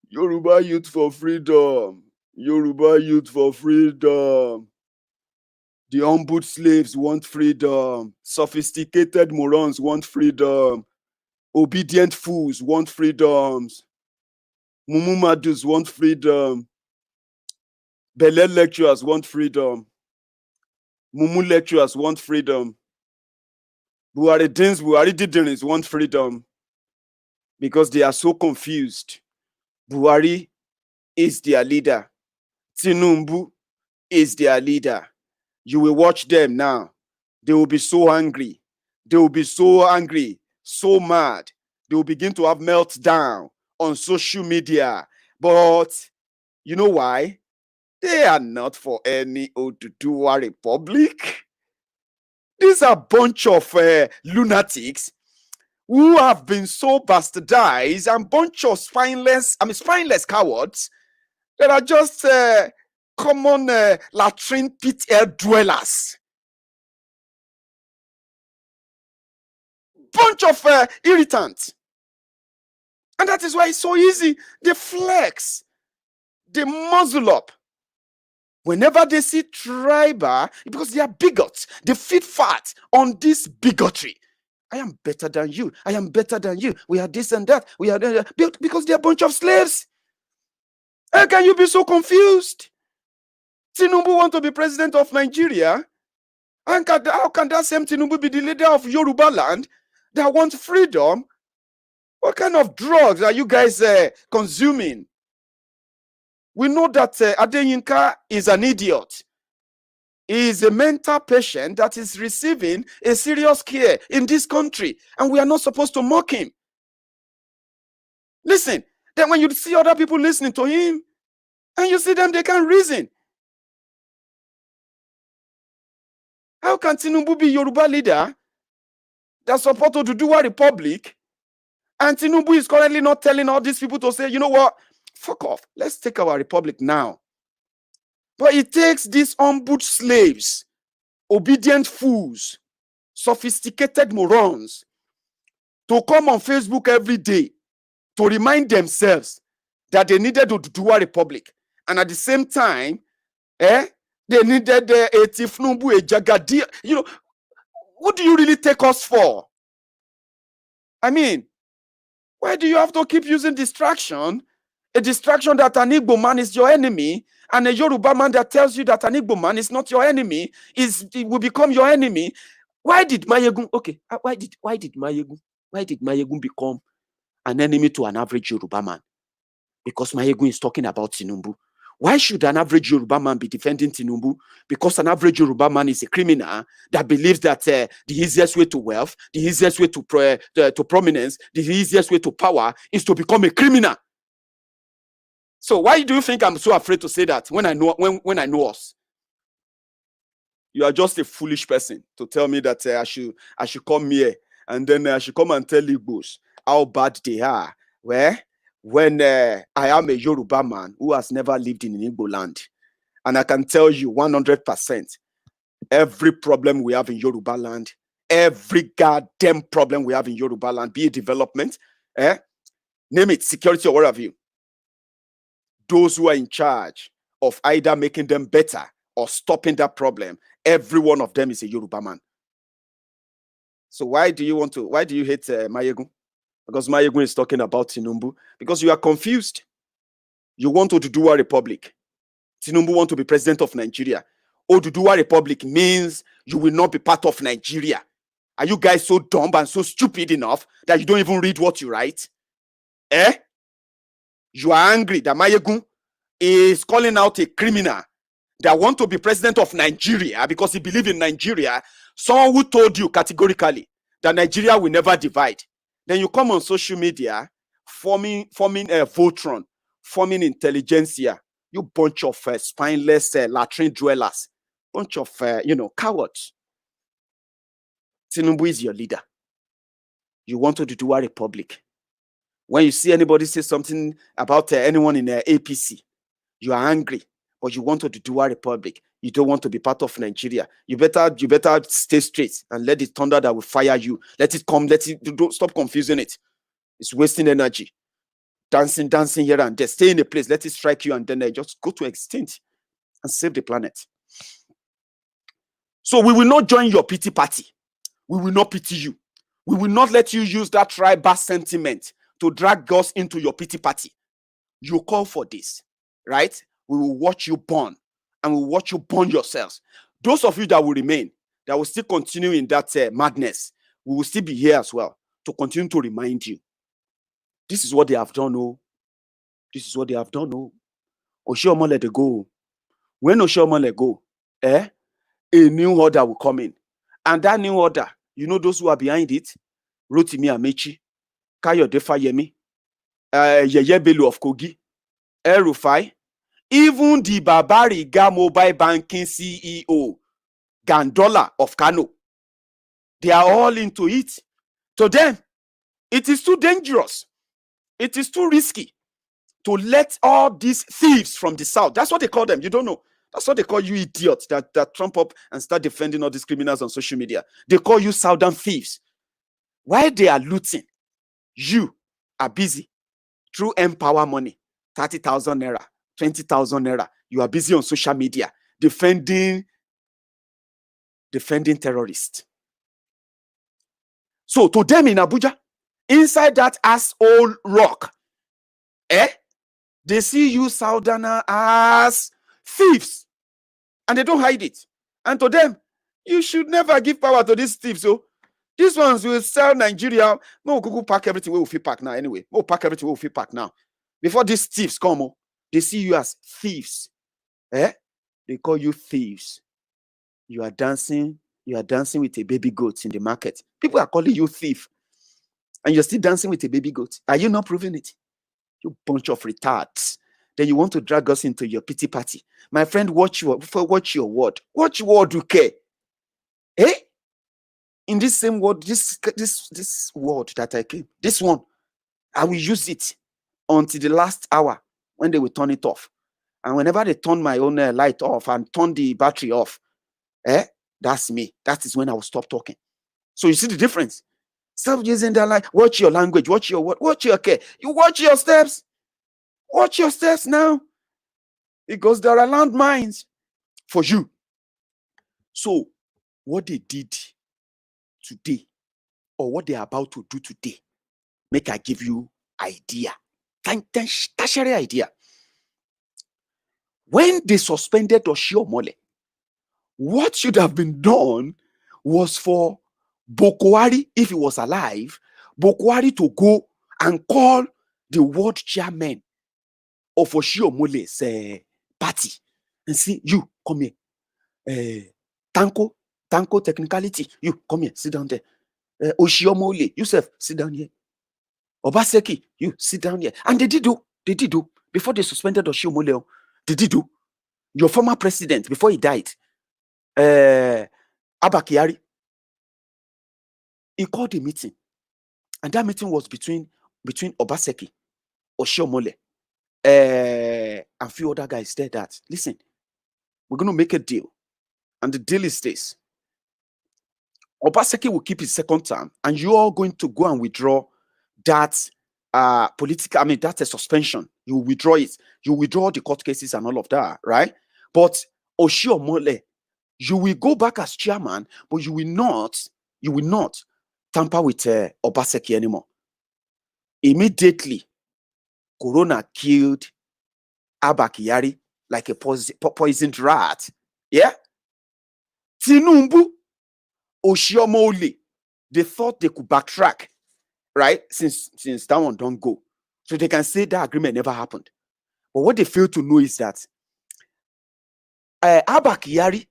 Yoruba Youth for Freedom. Yoruba Youth for Freedom. The humbled slaves want freedom. Sophisticated morons want freedom. Obedient fools want freedoms. Mumumadus want freedom. Bele lecturers want freedom. Mumu lecturers want freedom. Buhari Didiris want freedom because they are so confused. Buhari is their leader. Tinubu is their leader. You will watch them now. They will be so angry. They will be so angry, so mad. They will begin to have meltdown on social media. But you know why? They are not for any Oduduwa Republic. These are a bunch of lunatics who have been so bastardized and bunch of spineless cowards that are just common latrine pit air dwellers. Bunch of irritants. And that is why it's so easy. They flex. They muzzle up. Whenever they see tribal, because they are bigots, they feed fat on this bigotry. I am better than you. I am better than you. We are this and that. We are because they are a bunch of slaves. How can you be so confused? Tinubu want to be president of Nigeria. And how can that same Tinubu be the leader of Yoruba land that wants freedom? What kind of drugs are you guys consuming? We know that Adeyinka is an idiot. He is a mental patient that is receiving a serious care in this country, and we are not supposed to mock him. Listen, then when you see other people listening to him, and you see them, they can't reason. How can Tinubu be Yoruba leader that support Oduduwa Republic, and Tinubu is currently not telling all these people to say, you know what, fuck off, let's take our republic now. But it takes these humbled slaves, obedient fools, sophisticated morons to come on Facebook every day to remind themselves that they needed Oduduwa Republic. And at the same time, they needed a Tifnubu, a Jagadi. You know, what do you really take us for? I mean, why do you have to keep using distraction? A distraction that an Igbo man is your enemy, and a Yoruba man that tells you that an Igbo man is not your enemy, it will become your enemy. Why did Maiyegun, why did Maiyegun become an enemy to an average Yoruba man? Because Maiyegun is talking about Tinubu. Why should an average Yoruba man be defending Tinubu? Because an average Yoruba man is a criminal that believes that the easiest way to wealth, the easiest way to prominence, the easiest way to power is to become a criminal. So why do you think I'm so afraid to say that when I know us? You are just a foolish person to tell me that I should come here and then I should come and tell Igbos how bad they are. When I am a Yoruba man who has never lived in an Igbo land, and I can tell you 100%, every problem we have in Yoruba land, every goddamn problem we have in Yoruba land, be it development, name it, security or whatever you, those who are in charge of either making them better or stopping that problem, every one of them is a Yoruba man. So why do you hate Maiyegun? Because Maiyegun is talking about Tinubu. Because you are confused. You want Oduduwa Republic. Tinubu want to be president of Nigeria. Oduduwa Republic means you will not be part of Nigeria. Are you guys so dumb and so stupid enough that you don't even read what you write? You are angry that Maiyegun is calling out a criminal that want to be president of Nigeria because he believes in Nigeria. Someone who told you categorically that Nigeria will never divide. Then you come on social media forming a Voltron, forming intelligentsia. You bunch of spineless latrine dwellers, bunch of cowards. Tinubu is your leader. You want to do a republic. When you see anybody say something about anyone in the APC, you are angry, but you want to do a republic. You don't want to be part of Nigeria. You better stay straight and let the thunder that will fire you. Let it come. Don't stop confusing it. It's wasting energy. Dancing here and there. Stay in a place. Let it strike you and then just go to extinct and save the planet. So we will not join your pity party. We will not pity you. We will not let you use that tribal sentiment to drag us into your pity party. You call for this, right? We will watch you burn, and we will watch you burn yourselves. Those of you that will remain, that will still continue in that madness, we will still be here as well to continue to remind you. This is what they have done, oh. This is what they have done, oh. Oshiomhole let it go. When Oshiomhole let go, a new order will come in. And that new order, you know those who are behind it? Rotimi Amechi, Kayode Fayemi, Yeye Bello of Kogi, El-Rufai, even the Babariga mobile banking CEO, Gandola of Kano, they are all into it. To them, it is too dangerous. It is too risky to let all these thieves from the south, that's what they call them, you don't know. That's what they call you idiots that trump up and start defending all these criminals on social media. They call you southern thieves. While they are looting, you are busy through Empower money, 30,000 naira, 20,000 naira. You are busy on social media defending terrorists. So to them in Abuja, inside that asshole rock, they see you southerner as thieves, and they don't hide it. And to them, you should never give power to these thieves. So these ones will sell Nigeria. No, Google pack everything we will fit pack now. Anyway, we'll pack everything we will fit pack now. Before these thieves come, they see you as thieves. They call you thieves. You are dancing with a baby goat in the market. People are calling you thief, and you're still dancing with a baby goat. Are you not proving it? You bunch of retards. Then you want to drag us into your pity party. My friend, watch your word. Watch your word, okay? In this same word, this word that I came, this one, I will use it until the last hour when they will turn it off. And whenever they turn my own light off and turn the battery off, that's me. That is when I will stop talking. So you see the difference. Stop using that line. Watch your language. Watch your word. Watch your care. You watch your steps. Watch your steps now. Because there are landmines for you. So what they did today, or what they are about to do today, make I give you idea. Tertiary idea. When they suspended Oshiomhole, what should have been done was for Bokwari, if he was alive, Bokwari to go and call the world chairman of Oshiomhole's party and say, you come here. Tanko technicality, you come here, sit down there. Oshiomhole, Yusuf, sit down here. Obaseki, you sit down here. And they did do. Before they suspended Oshiomhole, they did do. Your former president, before he died, Abba Kyari, he called a meeting. And that meeting was between Obaseki, Oshiomhole, and a few other guys there that, listen, we're going to make a deal. And the deal is this. Obaseki will keep his second term, and you are going to go and withdraw that that's a suspension. You will withdraw it. You withdraw the court cases and all of that, right? But Oshiomhole, you will go back as chairman, but you will not tamper with Obaseki anymore. Immediately, Corona killed Abba Kyari like a poisoned rat. Yeah? Tinubu, Oshiomhole, they thought they could backtrack, right? Since that one don't go. So they can say that agreement never happened. But what they fail to know is that Abba Kyari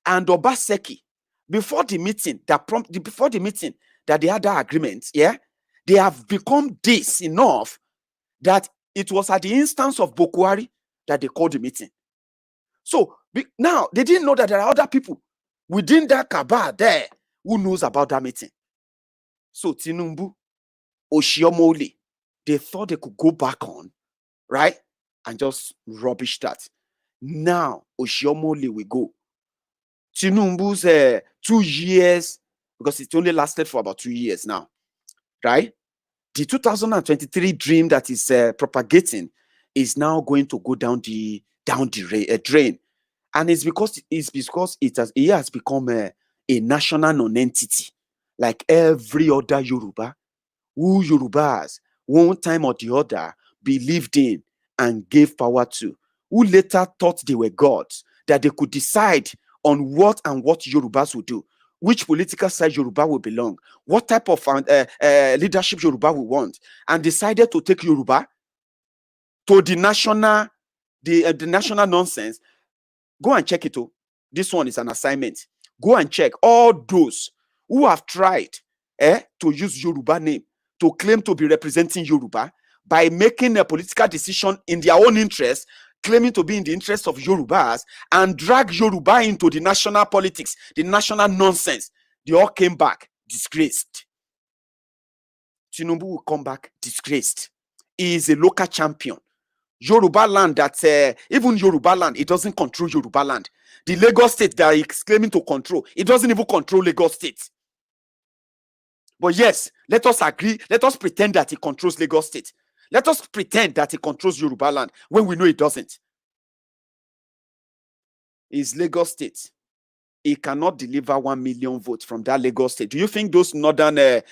and Obaseki, before the meeting that they had that agreement, they have become this enough that it was at the instance of Bokwari that they called the meeting. So now they didn't know that there are other people within that cabal there who knows about that meeting. So Tinubu, Oshiomhole, they thought they could go back on, right? And just rubbish that. Now, Oshiomhole will go. Tinubu's 2 years, because it only lasted for about 2 years now, right? The 2023 dream that is propagating is now going to go down the drain, and it's because it has become a national non-entity, like every other Yoruba, who Yorubas one time or the other believed in and gave power to, who later thought they were gods, that they could decide on what Yorubas would do, which political side Yoruba will belong, what type of leadership Yoruba will want, and decided to take Yoruba to the national nonsense. Go and check it. This one is an assignment. Go and check all those who have tried to use Yoruba name to claim to be representing Yoruba by making a political decision in their own interest, claiming to be in the interest of Yorubas, and drag Yoruba into the national politics, the national nonsense. They all came back disgraced. Tinubu will come back disgraced. He is a local champion. Yoruba land, that even Yoruba land, it doesn't control Yoruba land. The Lagos state that he's claiming to control, it doesn't even control Lagos state. But yes, let us agree, let us pretend that he controls Lagos state. Let us pretend that he controls Yoruba land when we know it doesn't. It's Lagos state. He cannot deliver 1 million votes from that Lagos state. Do you think those northern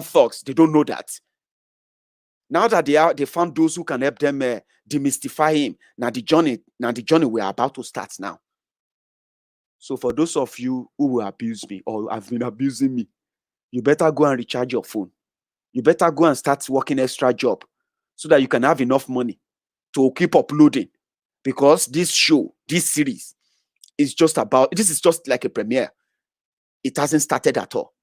thugs, they don't know that? Now that they found those who can help them demystify him. Now the journey we are about to start now. So for those of you who will abuse me or have been abusing me, you better go and recharge your phone. You better go and start working extra job so that you can have enough money to keep uploading. Because this show, this series, is just like a premiere. It hasn't started at all.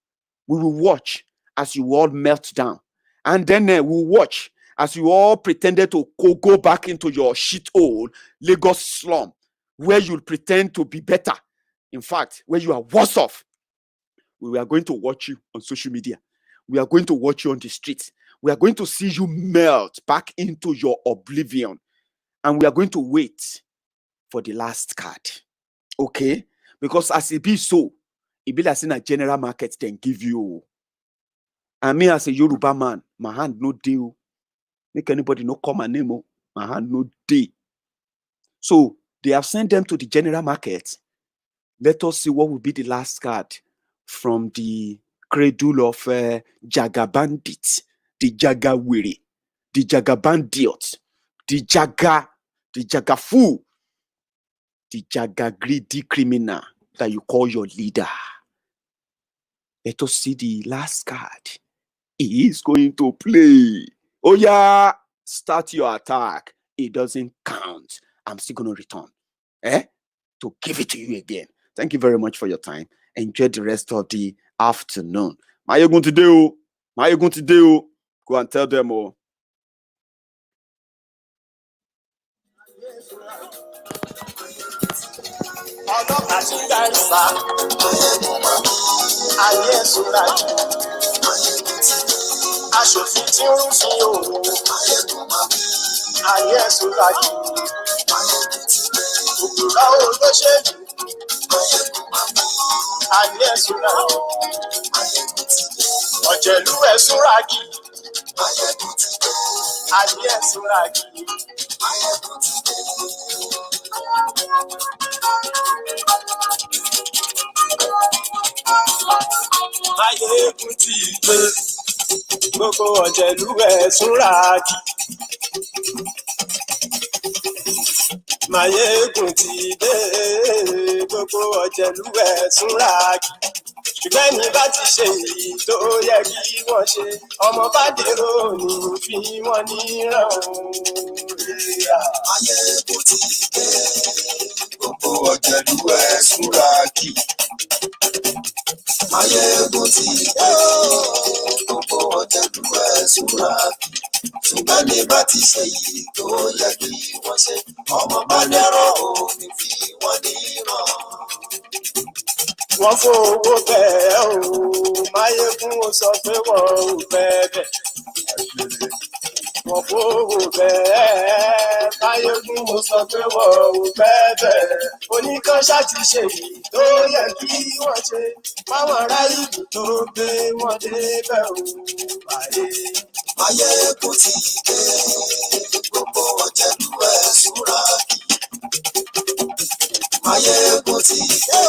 We will watch as you all melt down. And then we'll watch as you all pretended to go back into your shithole Lagos slum, where you'll pretend to be better. In fact, where you are worse off. We are going to watch you on social media. We are going to watch you on the streets. We are going to see you melt back into your oblivion. And we are going to wait for the last card. Okay? Because as it be so, it be like in a general market, then give you. And me as a Yoruba man, my hand no deal. Make anybody no call my name. My hand no day. So they have sent them to the general market. Let us see what will be the last card from the cradle of Jaga bandits, the Jaga weary, the Jaga bandit, the Jaga fool, the Jaga greedy criminal that you call your leader. Let us see the last card he is going to play. Oh yeah, start your attack. It doesn't count. I'm still going to return. To give it to you again. Thank you very much for your time. Enjoy the rest of the afternoon. Maiyegun today. Maiyegun today. Go and tell them all. Aṣòfin tí ń rún sí òun. Ayé ẹ̀sùn lájú. Òpùrọ̀ olóṣèlú. Ayé ẹ̀sùn lájú. Ọ̀jẹ̀lú ẹ̀sùn rágì. Ayé ẹ̀sùn rágì. Maiyegun ti dé. Gbogbo ọ̀jẹ̀lú ẹ̀sùn rágì. Maiyegun ti dé. Gbogbo ọ̀jẹ̀lú ẹ̀sùn rágì. Ṣùgbọ́n ní bá ti ṣe èyí tó yẹ kí wọ́n ṣe, ọmọ bá dèrò ní fi wọ́n níran òun. Maiyegun ti dé. Gbogbo ọ̀jẹ̀lú ẹ̀sùn rágì. Maiyegun ti dé. Gbogbo ọ̀jẹ̀lú ẹ̀sùn rágì. Ṣùgbọ́n ní bá ti ṣe èyí tó yẹ kí wọ́n ṣe, ọmọ bá dèrò ní fi wọ́n níran. Wọ́n fowó bẹ́ẹ̀ o, Maiyegun sọ pé wọ́n ò fẹ́ bẹ́ẹ̀. wọ́n fowó bẹ́ẹ̀ Maiyegun mo sọ pé wọ́n ò bẹ́ẹ̀ oníkan ṣáàtì ṣe èyí tó yẹ kí wọ́n ṣe fáwọn ará ìlú tó gbé wọn débẹ̀ o. Maiyegun ti dé gbogbo ọ̀jẹ̀lú ẹ̀ súnra kí. Maiyegun ti dé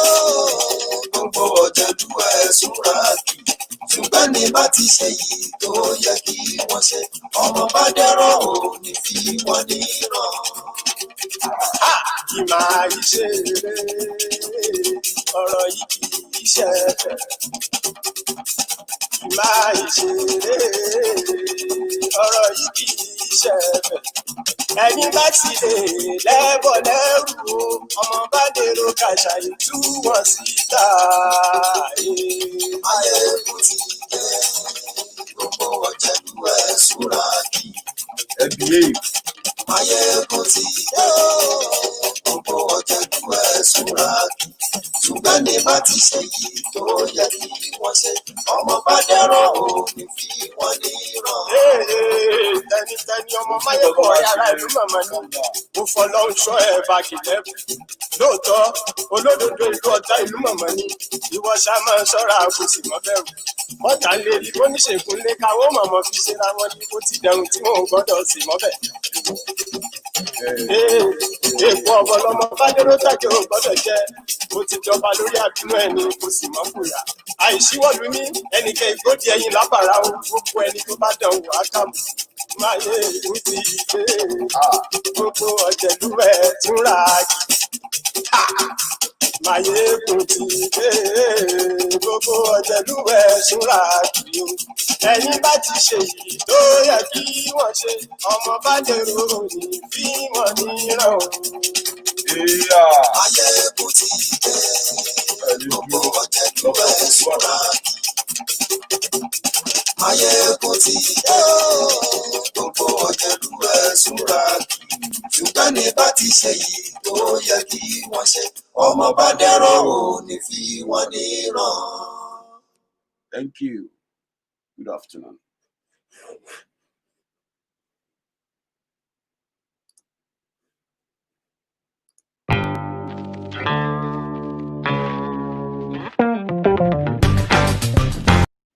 gbogbo ọ̀jẹ̀lú ẹ̀ súnra kí. Ṣùgbọ́n ní bá ti ṣe yìí tó yẹ kí wọ́n ṣe ọmọ bá dẹ́rọ̀ ò ní fi wọ́n níran. Kì máa yí ṣe eré ọ̀rọ̀ yìí kì í ṣe ẹ̀fẹ̀. Kì máa yí ṣe eré ọ̀rọ̀ yìí kì í ṣe ẹ̀fẹ̀. Ẹni bá ti lè lẹ́bọ̀ lẹ́rù o ọmọ bá dèrò kàṣà ìtú wọn síta. Maiyegun ti dé gbogbo ọ̀jẹ̀lú ẹ̀ súnra kí. Maiyegun ti dé gbogbo ọ̀jẹ̀lú ẹ̀ súnra kí. Ṣùgbọ́n ní bá ti ṣe yìí tó yẹ kí wọ́n ṣe ọmọ bá dẹ́rọ̀ ò ní fi wọ́n níran. Tẹnitẹni ọmọ Maiyegun ọ̀rẹ́ ará ìlú màmá ni mo fọlọ́run ṣọ́ ẹ̀ báàgì lẹ́bù. Lóòótọ́ olódodo ìlú ọ̀tá ìlú màmá ni ìwọ ṣá máa ń ṣọ́ra kò sì mọ́ bẹ̀rù. Ọ̀tá lè rí oníṣègùn lé káwọ́ màmá fi ṣe ra wọn ní kó ti dẹrùn tí wọn ò gbọ́dọ̀ sì mọ́bẹ̀. Èèpo ọ̀bọ lọmọ bá dérò tàjẹ́ ò gbọ́dọ̀ jẹ́ ó ti jọba lórí àbínú ẹni kò sì mọ́ fòyà. Àìsíwọ́lú ní ẹnìkẹ́ ìgbódì ẹyin lábàrá o gbogbo ẹni tó bá dán wò á kà mọ́. Maiyegun ti dé gbogbo ọ̀jẹ̀lú ẹ̀ túnra kì. Maiyegun ti dé gbogbo ọ̀jẹ̀lú ẹ̀ túnra kì o. Ẹni bá ti ṣe yìí tó yẹ kí wọ́n ṣe ọmọ bá dèrò ní bí wọ́n níran o. Maiyegun ti dé gbogbo ọ̀jẹ̀lú ẹ̀ súnra kí. Maiyegun ti dé gbogbo ọ̀jẹ̀lú ẹ̀ súnra kí. Ṣùgbọ́n ní bá ti ṣe yìí tó yẹ kí wọ́n ṣe ọmọ bá dẹ́rọ̀ ò ní fi wọ́n níran. Thank you. Good afternoon.